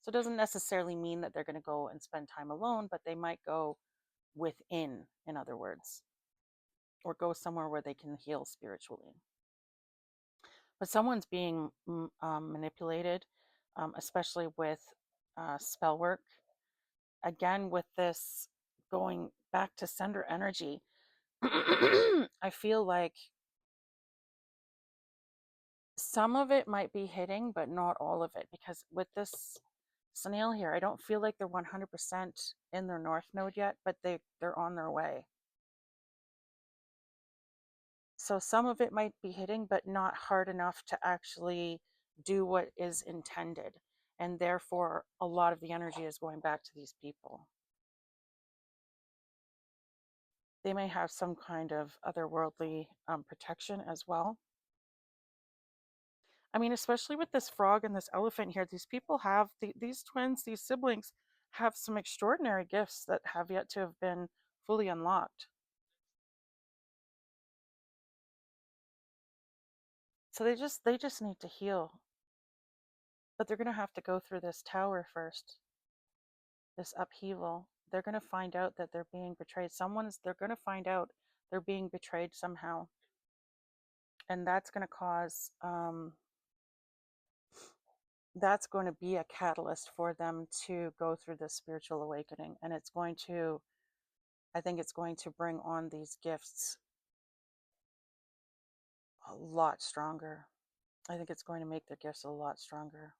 so it doesn't necessarily mean that they're going to go and spend time alone, but they might go within, in other words, or go somewhere where they can heal spiritually. But someone's being manipulated, especially with spell work. Again, with this going back to sender energy, I feel like some of it might be hitting, but not all of it, because with this snail here, I don't feel like they're 100% in their north node yet, but they're on their way. So some of it might be hitting, but not hard enough to actually do what is intended. And therefore, a lot of the energy is going back to these people. They may have some kind of otherworldly protection as well. I mean, especially with this frog and this elephant here, these people have, these twins, these siblings, have some extraordinary gifts that have yet to have been fully unlocked. So they just need to heal. But they're going to have to go through this tower first, this upheaval. They're going to find out that they're being betrayed. They're going to find out they're being betrayed somehow. And that's going to be a catalyst for them to go through this spiritual awakening. And I think it's going to bring on these gifts a lot stronger. I think it's going to make their gifts a lot stronger.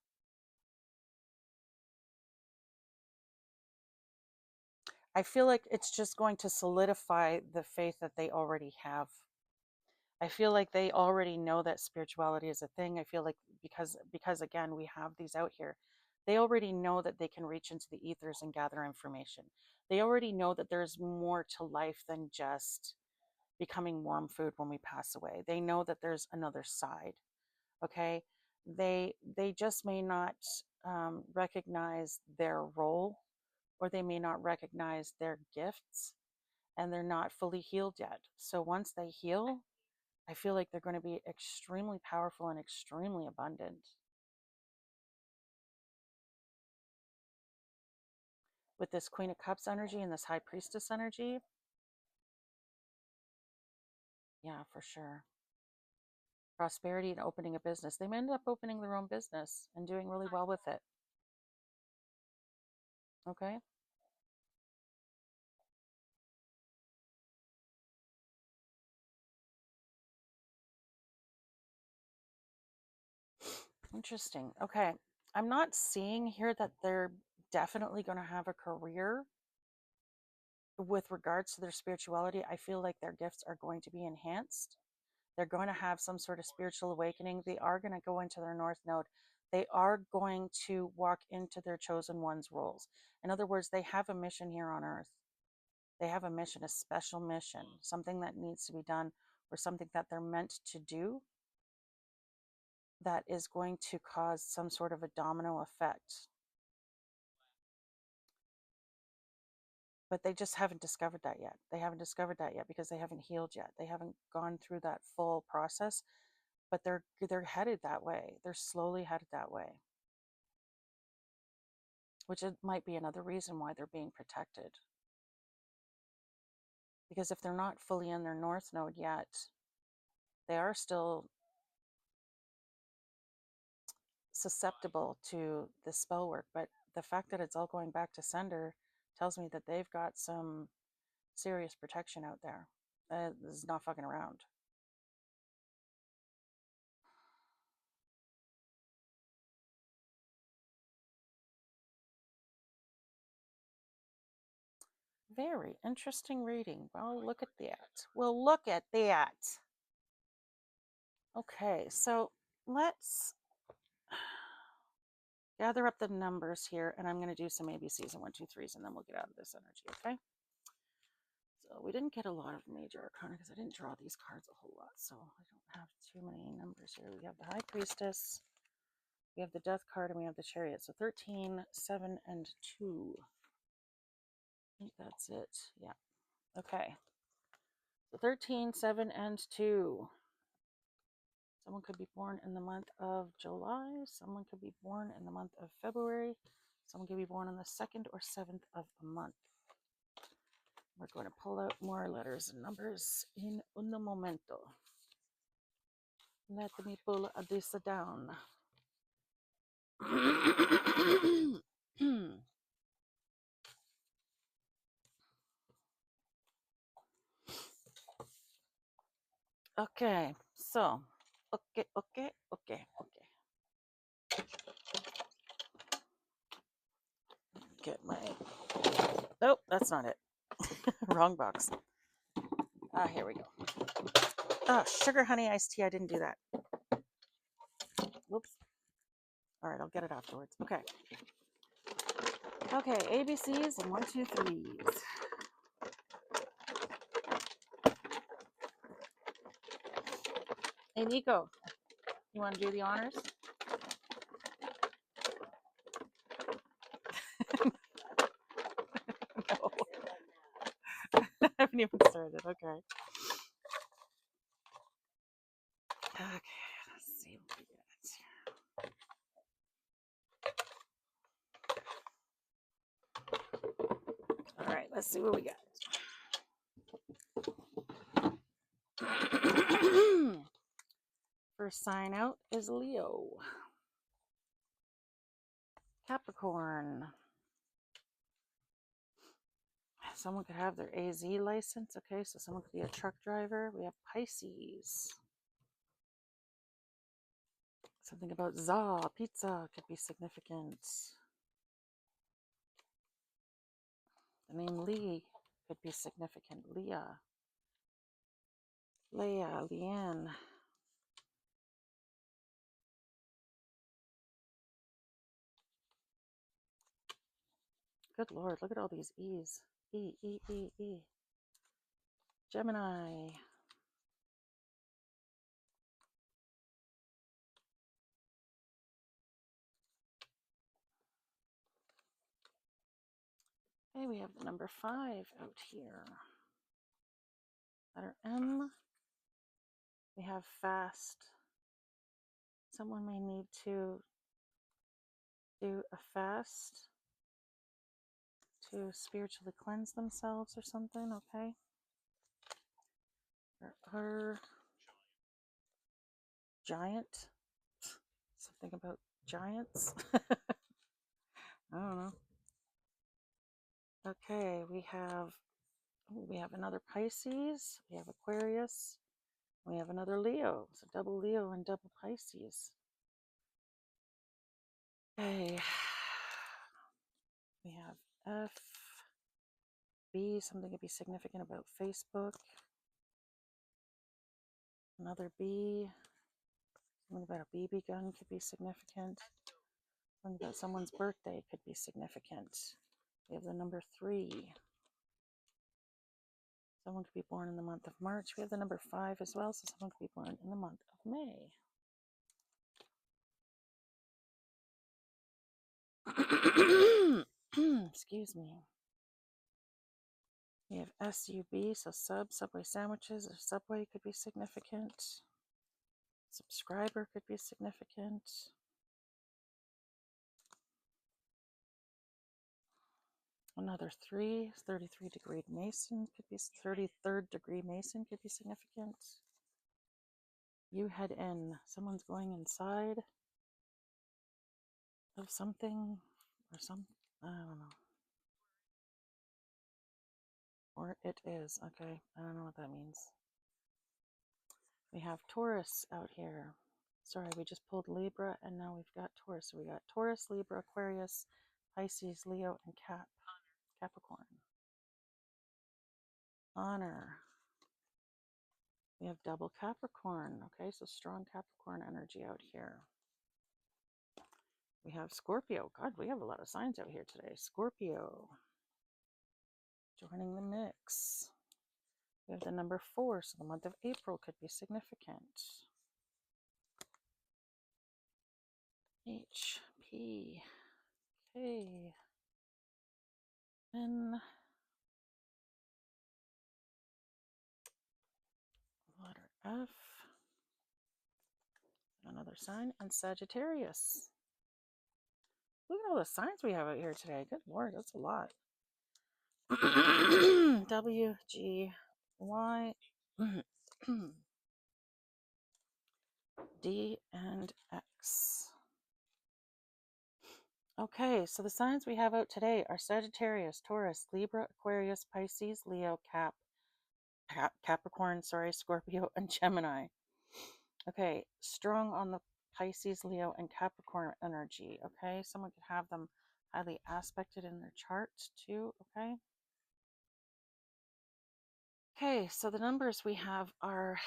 I feel like it's just going to solidify the faith that they already have. I feel like they already know that spirituality is a thing. I feel like because again we have these out here, they already know that they can reach into the ethers and gather information. They already know that there's more to life than just becoming worm food when we pass away. They know that there's another side. Okay, they just may not recognize their role, or they may not recognize their gifts, and they're not fully healed yet. So once they heal, I feel like they're going to be extremely powerful and extremely abundant. With this Queen of Cups energy and this High Priestess energy, yeah, for sure. Prosperity and opening a business. They may end up opening their own business and doing really well with it. Okay. Interesting. Okay. I'm not seeing here that they're definitely going to have a career with regards to their spirituality. I feel like their gifts are going to be enhanced. They're going to have some sort of spiritual awakening. They are going to go into their North Node. They are going to walk into their chosen one's roles. In other words, they have a mission here on Earth. They have a mission, a special mission, something that needs to be done or something that they're meant to do that is going to cause some sort of a domino effect. But they just haven't discovered that yet. They haven't discovered that yet because they haven't healed yet. They haven't gone through that full process, but they're headed that way. They're slowly headed that way, which it might be another reason why they're being protected. Because if they're not fully in their North Node yet, they are still susceptible to the spell work. But the fact that it's all going back to sender tells me that they've got some serious protection out there. This is not fucking around. Very interesting reading. Well, look at that. Well, look at that. Okay, so let's gather up the numbers here, and I'm going to do some ABCs and 1, 2, 3s, and then we'll get out of this energy, okay? So we didn't get a lot of major arcana because I didn't draw these cards a whole lot, so I don't have too many numbers here. We have the High Priestess, we have the Death card, and we have the Chariot. So 13, 7, and 2. I think that's it. Yeah. Okay. So 13, 7, and 2. Someone could be born in the month of July. Someone could be born in the month of February. Someone could be born on the 2nd or 7th of the month. We're going to pull out more letters and numbers in un momento. Let me pull this down. Okay, so, okay. Get my, oh, that's not it. Wrong box. Here we go. Oh, sugar honey iced tea. I didn't do that. Whoops. All right, I'll get it afterwards. Okay. Okay, ABCs and 1, 2, 3s. Hey, Nico, you want to do the honors? No. I haven't even started. Okay. Okay, let's see what we get. All right, let's see what we got. First sign out is Leo. Capricorn. Someone could have their AZ license. Okay, so someone could be a truck driver. We have Pisces. Something about za, pizza could be significant. The name Lee could be significant. Leah. Leah, Leanne. Good Lord, look at all these E's. E, E, E, E. Gemini. Okay, we have the number 5 out here. Letter M. We have fast. Someone may need to do a fast to spiritually cleanse themselves or something, okay? Or giant. Something about giants. I don't know. Okay, we have another Pisces, we have Aquarius, we have another Leo. So double Leo and double Pisces. Okay. We have F, B, something could be significant about Facebook. Another B, something about a BB gun could be significant. Something about someone's birthday could be significant. We have the number 3. Someone could be born in the month of March. We have the number 5 as well, so someone could be born in the month of May. Excuse me. We have SUB, so Subway sandwiches or Subway could be significant. Subscriber could be significant. Another 3, 33 degree Mason could be 33rd degree Mason could be significant. You head in. Someone's going inside of something or some, I don't know. Or it is. Okay, I don't know what that means. We have Taurus out here. Sorry, we just pulled Libra and now we've got Taurus. So we got Taurus, Libra, Aquarius, Pisces, Leo, and Capricorn. Honor. We have double Capricorn. Okay, so strong Capricorn energy out here. We have Scorpio. God, we have a lot of signs out here today. Scorpio. Joining the mix. We have the number 4, so the month of April could be significant. H, P, K, N, letter F, another sign, and Sagittarius. Look at all the signs we have out here today. Good Lord, that's a lot. W, G, Y, D, and X. Okay, so the signs we have out today are Sagittarius, Taurus, Libra, Aquarius, Pisces, Leo, Capricorn, Scorpio, and Gemini. Okay, strong on the Pisces, Leo, and Capricorn energy. Okay, someone could have them highly aspected in their chart too. Okay. Okay, so the numbers we have are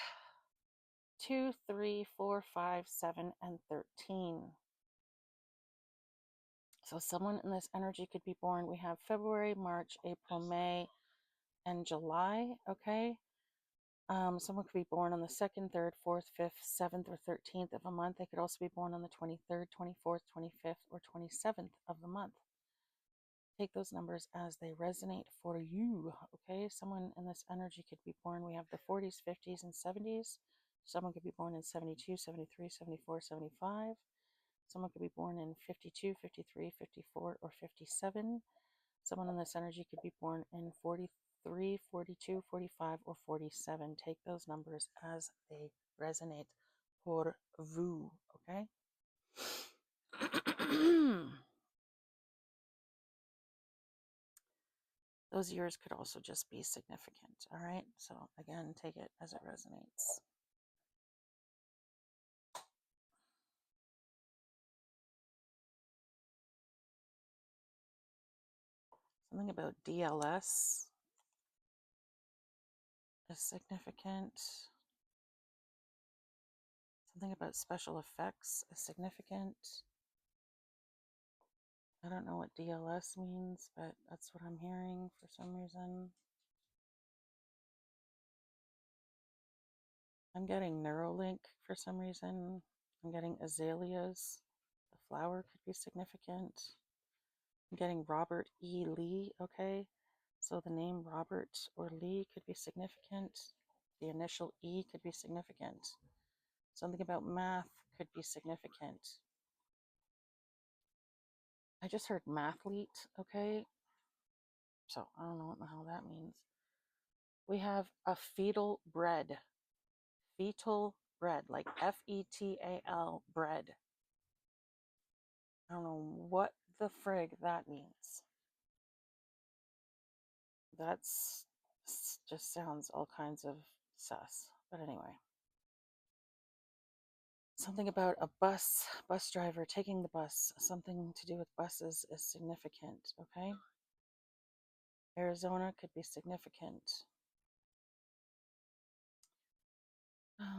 2, 3, 4, 5, 7, and 13. So someone in this energy could be born. We have February, March, April, May, and July. Okay. Someone could be born on the 2nd, 3rd, 4th, 5th, 7th, or 13th of a month. They could also be born on the 23rd, 24th, 25th, or 27th of the month. Take those numbers as they resonate for you. Okay. Someone in this energy could be born. We have the 40s, 50s, and 70s. Someone could be born in 72, 73, 74, 75. Someone could be born in 52, 53, 54, or 57. Someone in this energy could be born in 43, 42, 45, or 47. Take those numbers as they resonate pour vous, okay? Those years could also just be significant, all right? So again, take it as it resonates. Something about DLS is significant. Something about special effects is significant. I don't know what DLS means, but that's what I'm hearing for some reason. I'm getting Neuralink for some reason. I'm getting azaleas. The flower could be significant. I'm getting Robert E. Lee, okay? So the name Robert or Lee could be significant. The initial E could be significant. Something about math could be significant. I just heard mathlete, okay? So I don't know what the hell that means. We have a fetal bread. Fetal bread, like FETAL bread. I don't know what the frig that means. That's just sounds all kinds of sus. But anyway, something about a bus driver taking the bus, something to do with buses is significant, okay? Arizona could be significant.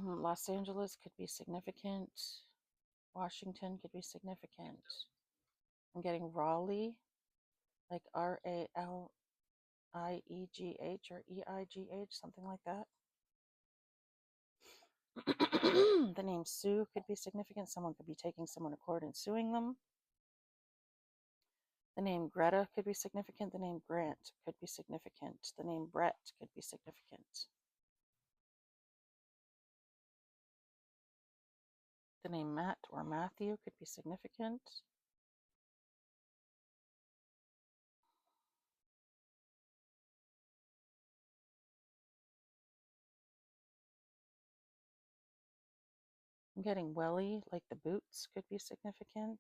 Los Angeles could be significant. Washington could be significant. I'm getting Raleigh, like Raliegh or Eigh, something like that. The name Sue could be significant. Someone could be taking someone to court and suing them. The name Greta could be significant. The name Grant could be significant. The name Brett could be significant. The name Matt or Matthew could be significant. I'm getting welly, like the boots, could be significant.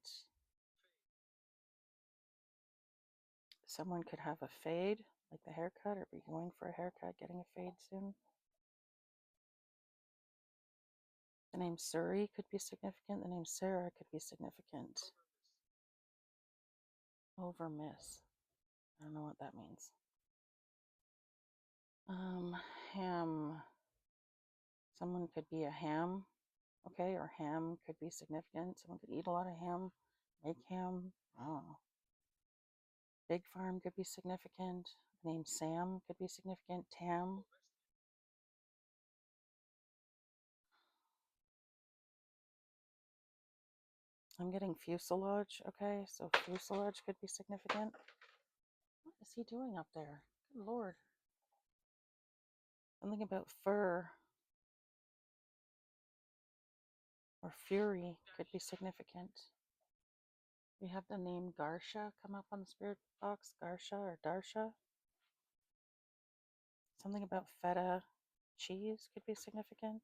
Someone could have a fade, like the haircut, or be going for a haircut, getting a fade soon. The name Surrey could be significant. The name Sarah could be significant. Overmiss. I don't know what that means. Ham. Someone could be a ham, okay, or ham could be significant. Someone could eat a lot of ham, make ham. I don't know. Big farm could be significant. The name Sam could be significant. Tam. I'm getting fuselage, okay, so fuselage could be significant. What is he doing up there? Good Lord. Something about fur or fury could be significant. We have the name Garsha come up on the spirit box, Garsha or Darsha. Something about feta cheese could be significant.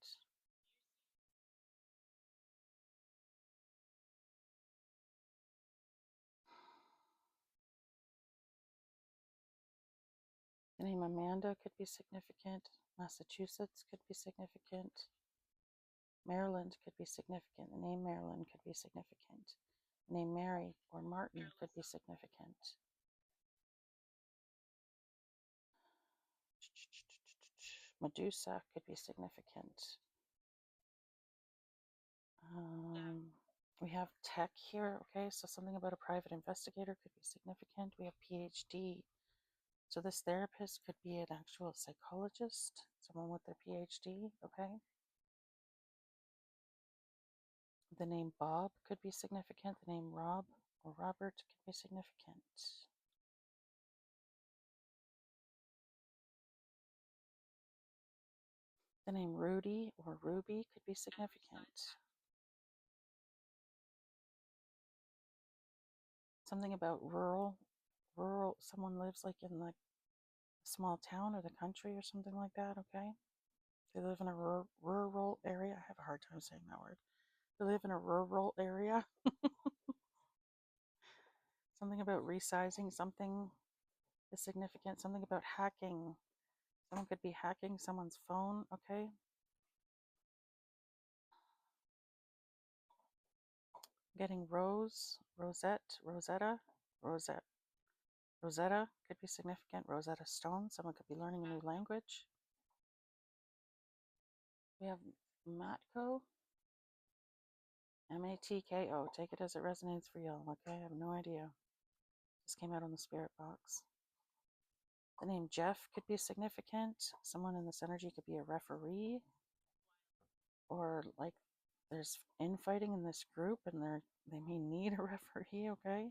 The name Amanda could be significant. Massachusetts could be significant. Maryland could be significant. The name Maryland could be significant. The name Mary or Martin could be significant. Medusa could be significant. We have tech here, okay, so something about a private investigator could be significant. We have PhD. So this therapist could be an actual psychologist, someone with their PhD, okay? The name Bob could be significant. The name Rob or Robert could be significant. The name Rudy or Ruby could be significant. Something about rural, someone lives like in like a small town or the country or something like that, okay? They live in a rural area. I have a hard time saying that word. They live in a rural area. Something about resizing something is significant. Something about hacking. Someone could be hacking someone's phone, okay? Getting Rose, Rosette, Rosetta, Rosette. Rosetta could be significant. Rosetta Stone. Someone could be learning a new language. We have Matko. Matko. Take it as it resonates for y'all, okay? I have no idea. This came out on the spirit box. The name Jeff could be significant. Someone in this energy could be a referee. Or like there's infighting in this group and they may need a referee, okay?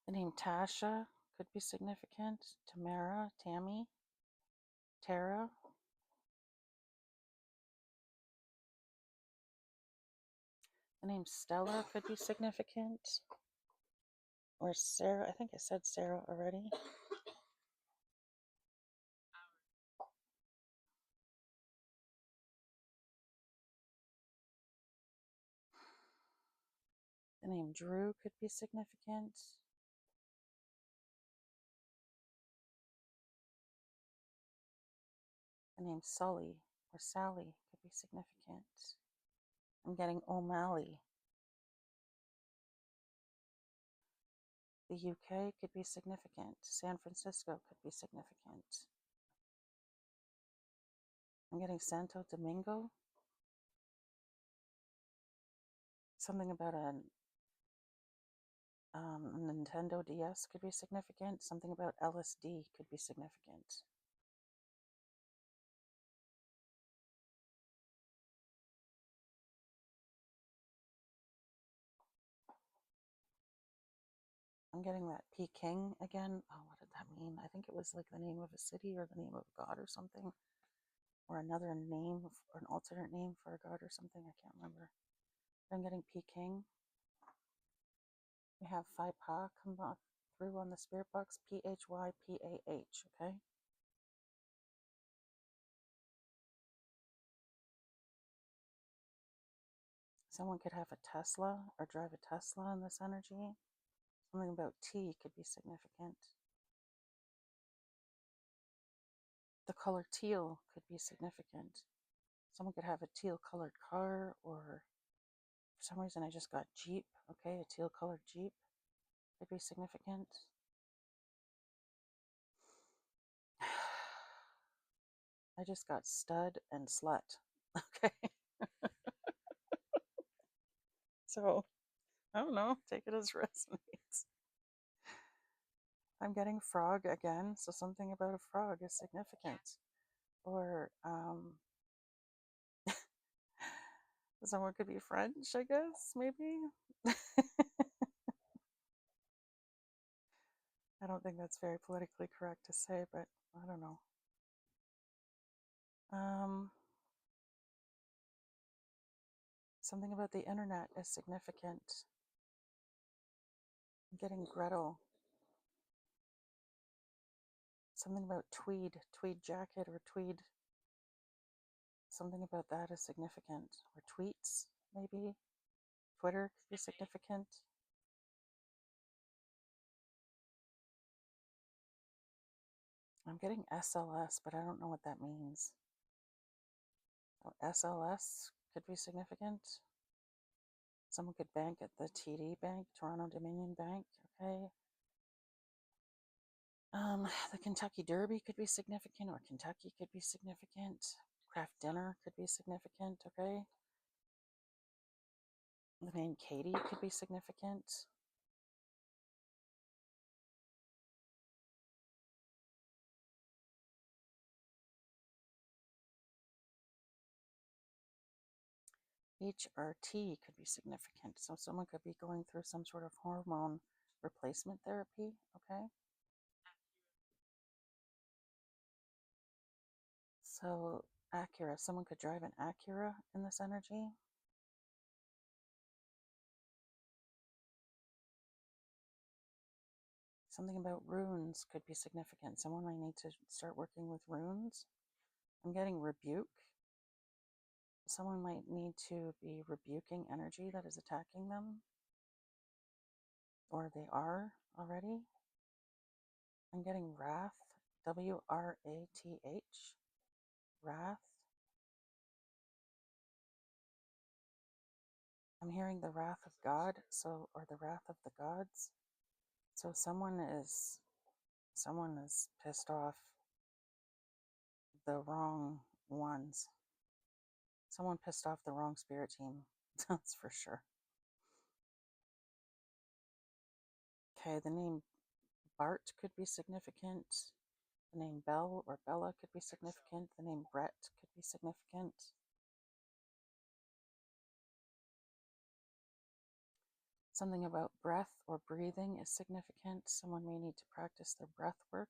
The name Tasha could be significant. Tamara, Tammy, Tara. The name Stella could be significant. Or Sarah. I think I said Sarah already. The name Drew could be significant. The name Sully or Sally could be significant. I'm getting O'Malley. The UK could be significant. San Francisco could be significant. I'm getting Santo Domingo. Something about a Nintendo DS could be significant. Something about LSD could be significant. I'm getting that Peking again. Oh, what did that mean? I think it was like the name of a city or the name of a god or something. Or another name, or an alternate name for a god or something. I can't remember. But I'm getting Peking. We have Phi Pa come up through on the spirit box. PHYPAH, okay? Someone could have a Tesla or drive a Tesla in this energy. Something about tea could be significant. The color teal could be significant. Someone could have a teal colored car, or for some reason I just got Jeep, okay? A teal colored Jeep could be significant. I just got stud and slut, okay? So, I don't know, take it as resonates. I'm getting frog again, so something about a frog is significant. Or someone could be French, I guess, maybe. I don't think that's very politically correct to say, but I don't know. Something about the internet is significant. I'm getting Gretel. Something about tweed jacket or tweed. Something about that is significant. Or tweets, maybe. Twitter could be significant. I'm getting SLS, but I don't know what that means. Oh, SLS could be significant. Someone could bank at the TD Bank, Toronto Dominion Bank, okay? The Kentucky Derby could be significant, or Kentucky could be significant. Craft dinner could be significant, okay? The name Katie could be significant. HRT could be significant. So someone could be going through some sort of hormone replacement therapy, okay? So Acura, someone could drive an Acura in this energy. Something about runes could be significant. Someone might need to start working with runes. I'm getting rebuke. Someone might need to be rebuking energy that is attacking them, or they are already. I'm getting wrath, WRATH, wrath. I'm hearing the wrath of God, so, or the wrath of the gods. So someone is pissed off the wrong ones. Someone pissed off the wrong spirit team. That's for sure. Okay, the name Bart could be significant. The name Belle or Bella could be significant. The name Brett could be significant. Something about breath or breathing is significant. Someone may need to practice their breath work.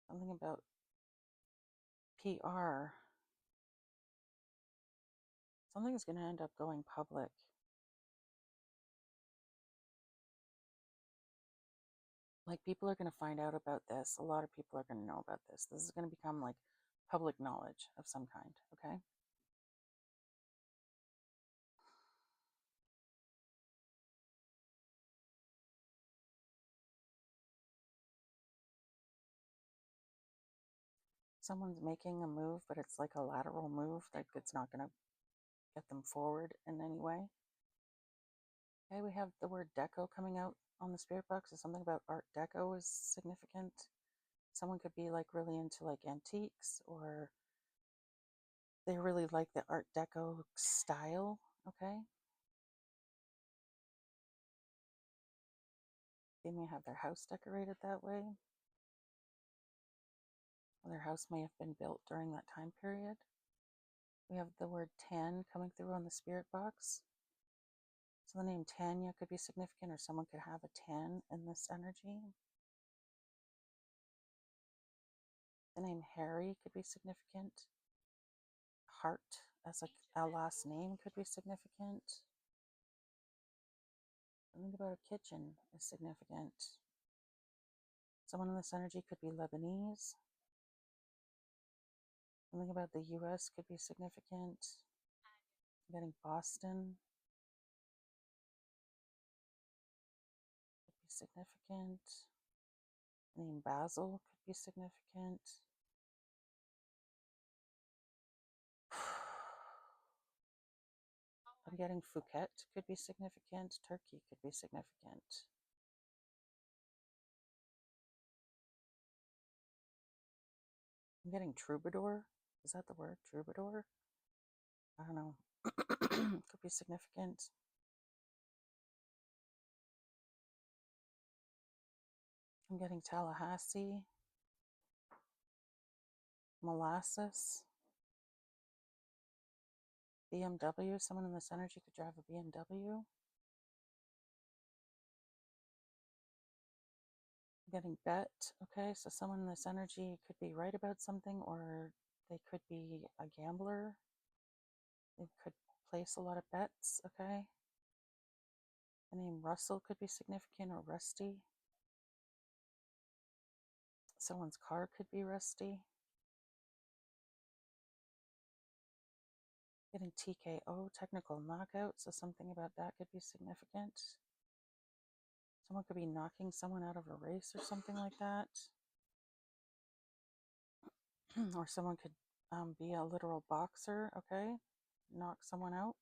Something about PR. Something is going to end up going public. Like, people are going to find out about this. A lot of people are going to know about this. This is going to become like public knowledge of some kind, okay? Someone's making a move, but it's like a lateral move. Like, it's not going to get them forward in any way. Okay, we have the word deco coming out on the spirit box. So something about Art Deco is significant. Someone could be like really into like antiques, or they really like the Art Deco style, okay? They may have their house decorated that way. Or their house may have been built during that time period. We have the word tan coming through on the spirit box. So the name Tanya could be significant, or someone could have a tan in this energy. The name Harry could be significant. Hart as a last name could be significant. Something about a kitchen is significant. Someone in this energy could be Lebanese. Something about the US could be significant. I'm getting Boston could be significant. The name Basil could be significant. I'm getting Phuket could be significant. Turkey could be significant. I'm getting troubadour. Is that the word? Troubadour? I don't know. Could be significant. I'm getting Tallahassee. Molasses. BMW. Someone in this energy could drive a BMW. I'm getting bet. Okay, so someone in this energy could be right about something, or they could be a gambler. They could place a lot of bets. Okay. The name Russell could be significant, or Rusty. Someone's car could be rusty. Getting TKO, technical knockout, so something about that could be significant. Someone could be knocking someone out of a race or something like that. Or someone could be a literal boxer, okay? Knock someone out.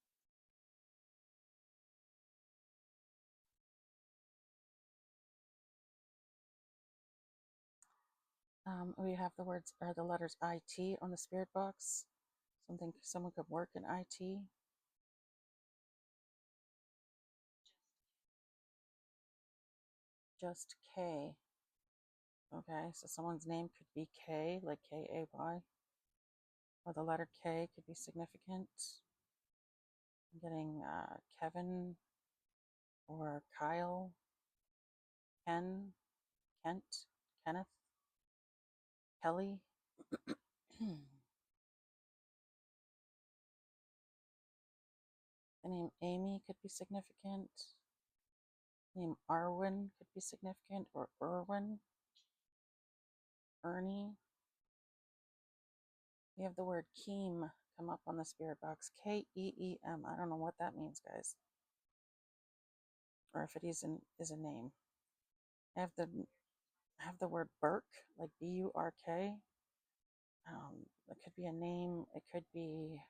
We have the words, or the letters IT on the spirit box. Someone could work in IT. Just K. Okay, so someone's name could be K, like K-A-Y. Or the letter K could be significant. I'm getting Kevin, or Kyle, Ken, Kent, Kenneth, Kelly. The name Amy could be significant. The name Arwen could be significant, or Erwin, Ernie. We have the word Keem come up on the spirit box. K-E-E-M. I don't know what that means, guys. Or if it is a name. I have the word Burke, like B-U-R-K. It could be a name. It could be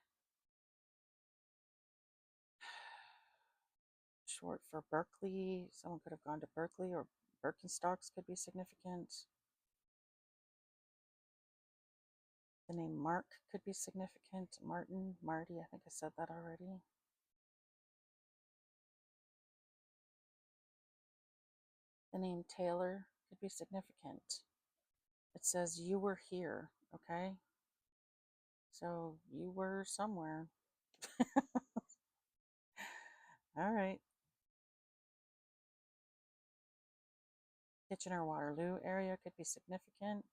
short for Berkeley. Someone could have gone to Berkeley, or Birkenstocks could be significant. The name Mark could be significant. Martin, Marty, I think I said that already. The name Taylor could be significant. It says you were here, okay? So you were somewhere. All right. Kitchener-Waterloo area could be significant.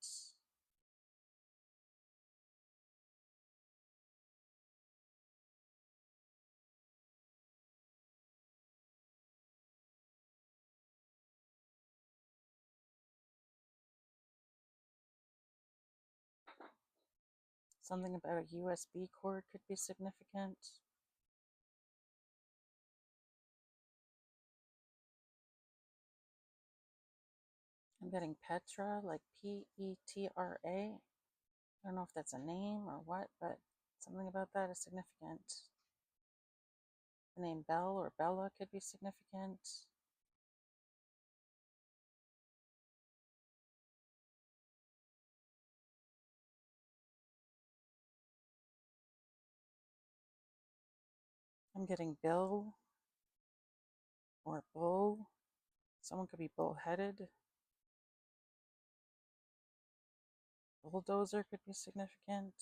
Something about a USB cord could be significant. I'm getting Petra, like Petra. I don't know if that's a name or what, but something about that is significant. The name Belle or Bella could be significant. I'm getting Bill or Bull. Someone could be bullheaded. Bulldozer could be significant.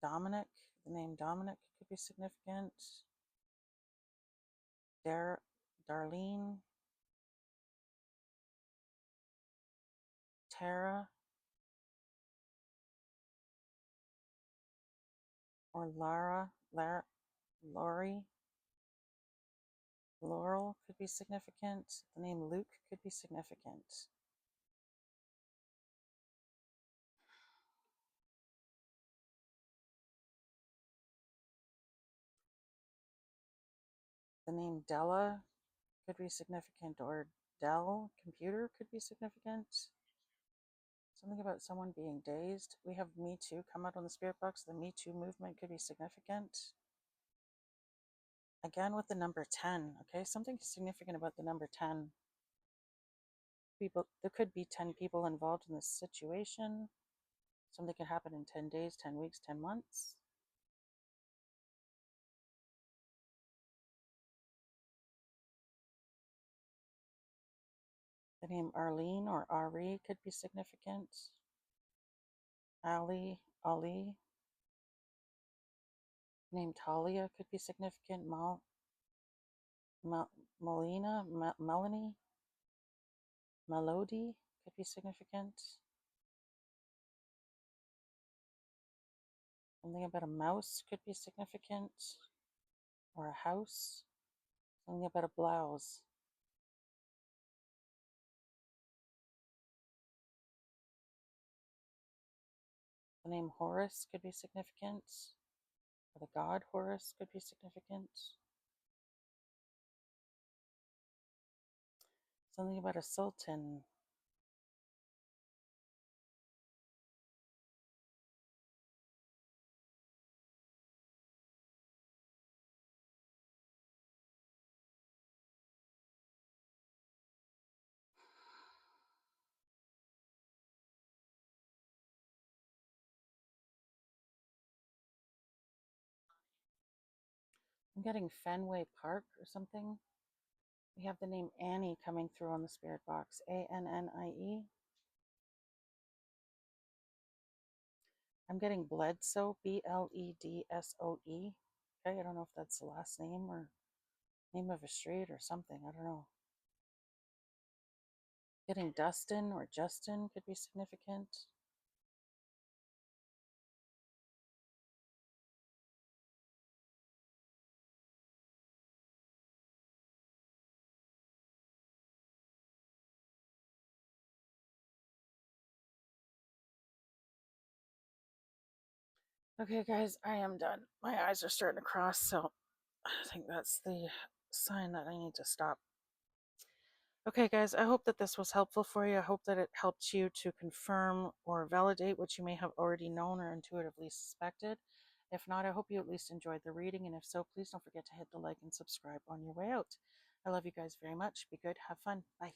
Dominic, the name Dominic could be significant. Darlene, Tara, or Lori, Laurel could be significant. The name Luke could be significant. The name Della could be significant, or Dell computer could be significant. Something about someone being dazed. We have Me Too come out on the spirit box. The Me Too movement could be significant. Again with the number 10, okay? Something significant about the number 10. There could be 10 people involved in this situation. Something could happen in 10 days, 10 weeks, 10 months. The name Arlene or Ari could be significant. Ali. Name Talia could be significant. Melanie. Melody could be significant. Something about a mouse could be significant. Or a house. Something about a blouse. The name Horus could be significant. Or the god Horus could be significant. Something about a sultan. I'm getting Fenway Park or something. We have the name Annie coming through on the spirit box. Annie. I'm getting Bledsoe, Bledsoe. Okay, I don't know if that's the last name or name of a street or something. I don't know. Getting Dustin or Justin could be significant. Okay, guys, I am done. My eyes are starting to cross, so I think that's the sign that I need to stop. Okay, guys, I hope that this was helpful for you. I hope that it helped you to confirm or validate what you may have already known or intuitively suspected. If not, I hope you at least enjoyed the reading, and if so, please don't forget to hit the like and subscribe on your way out. I love you guys very much. Be good. Have fun. Bye.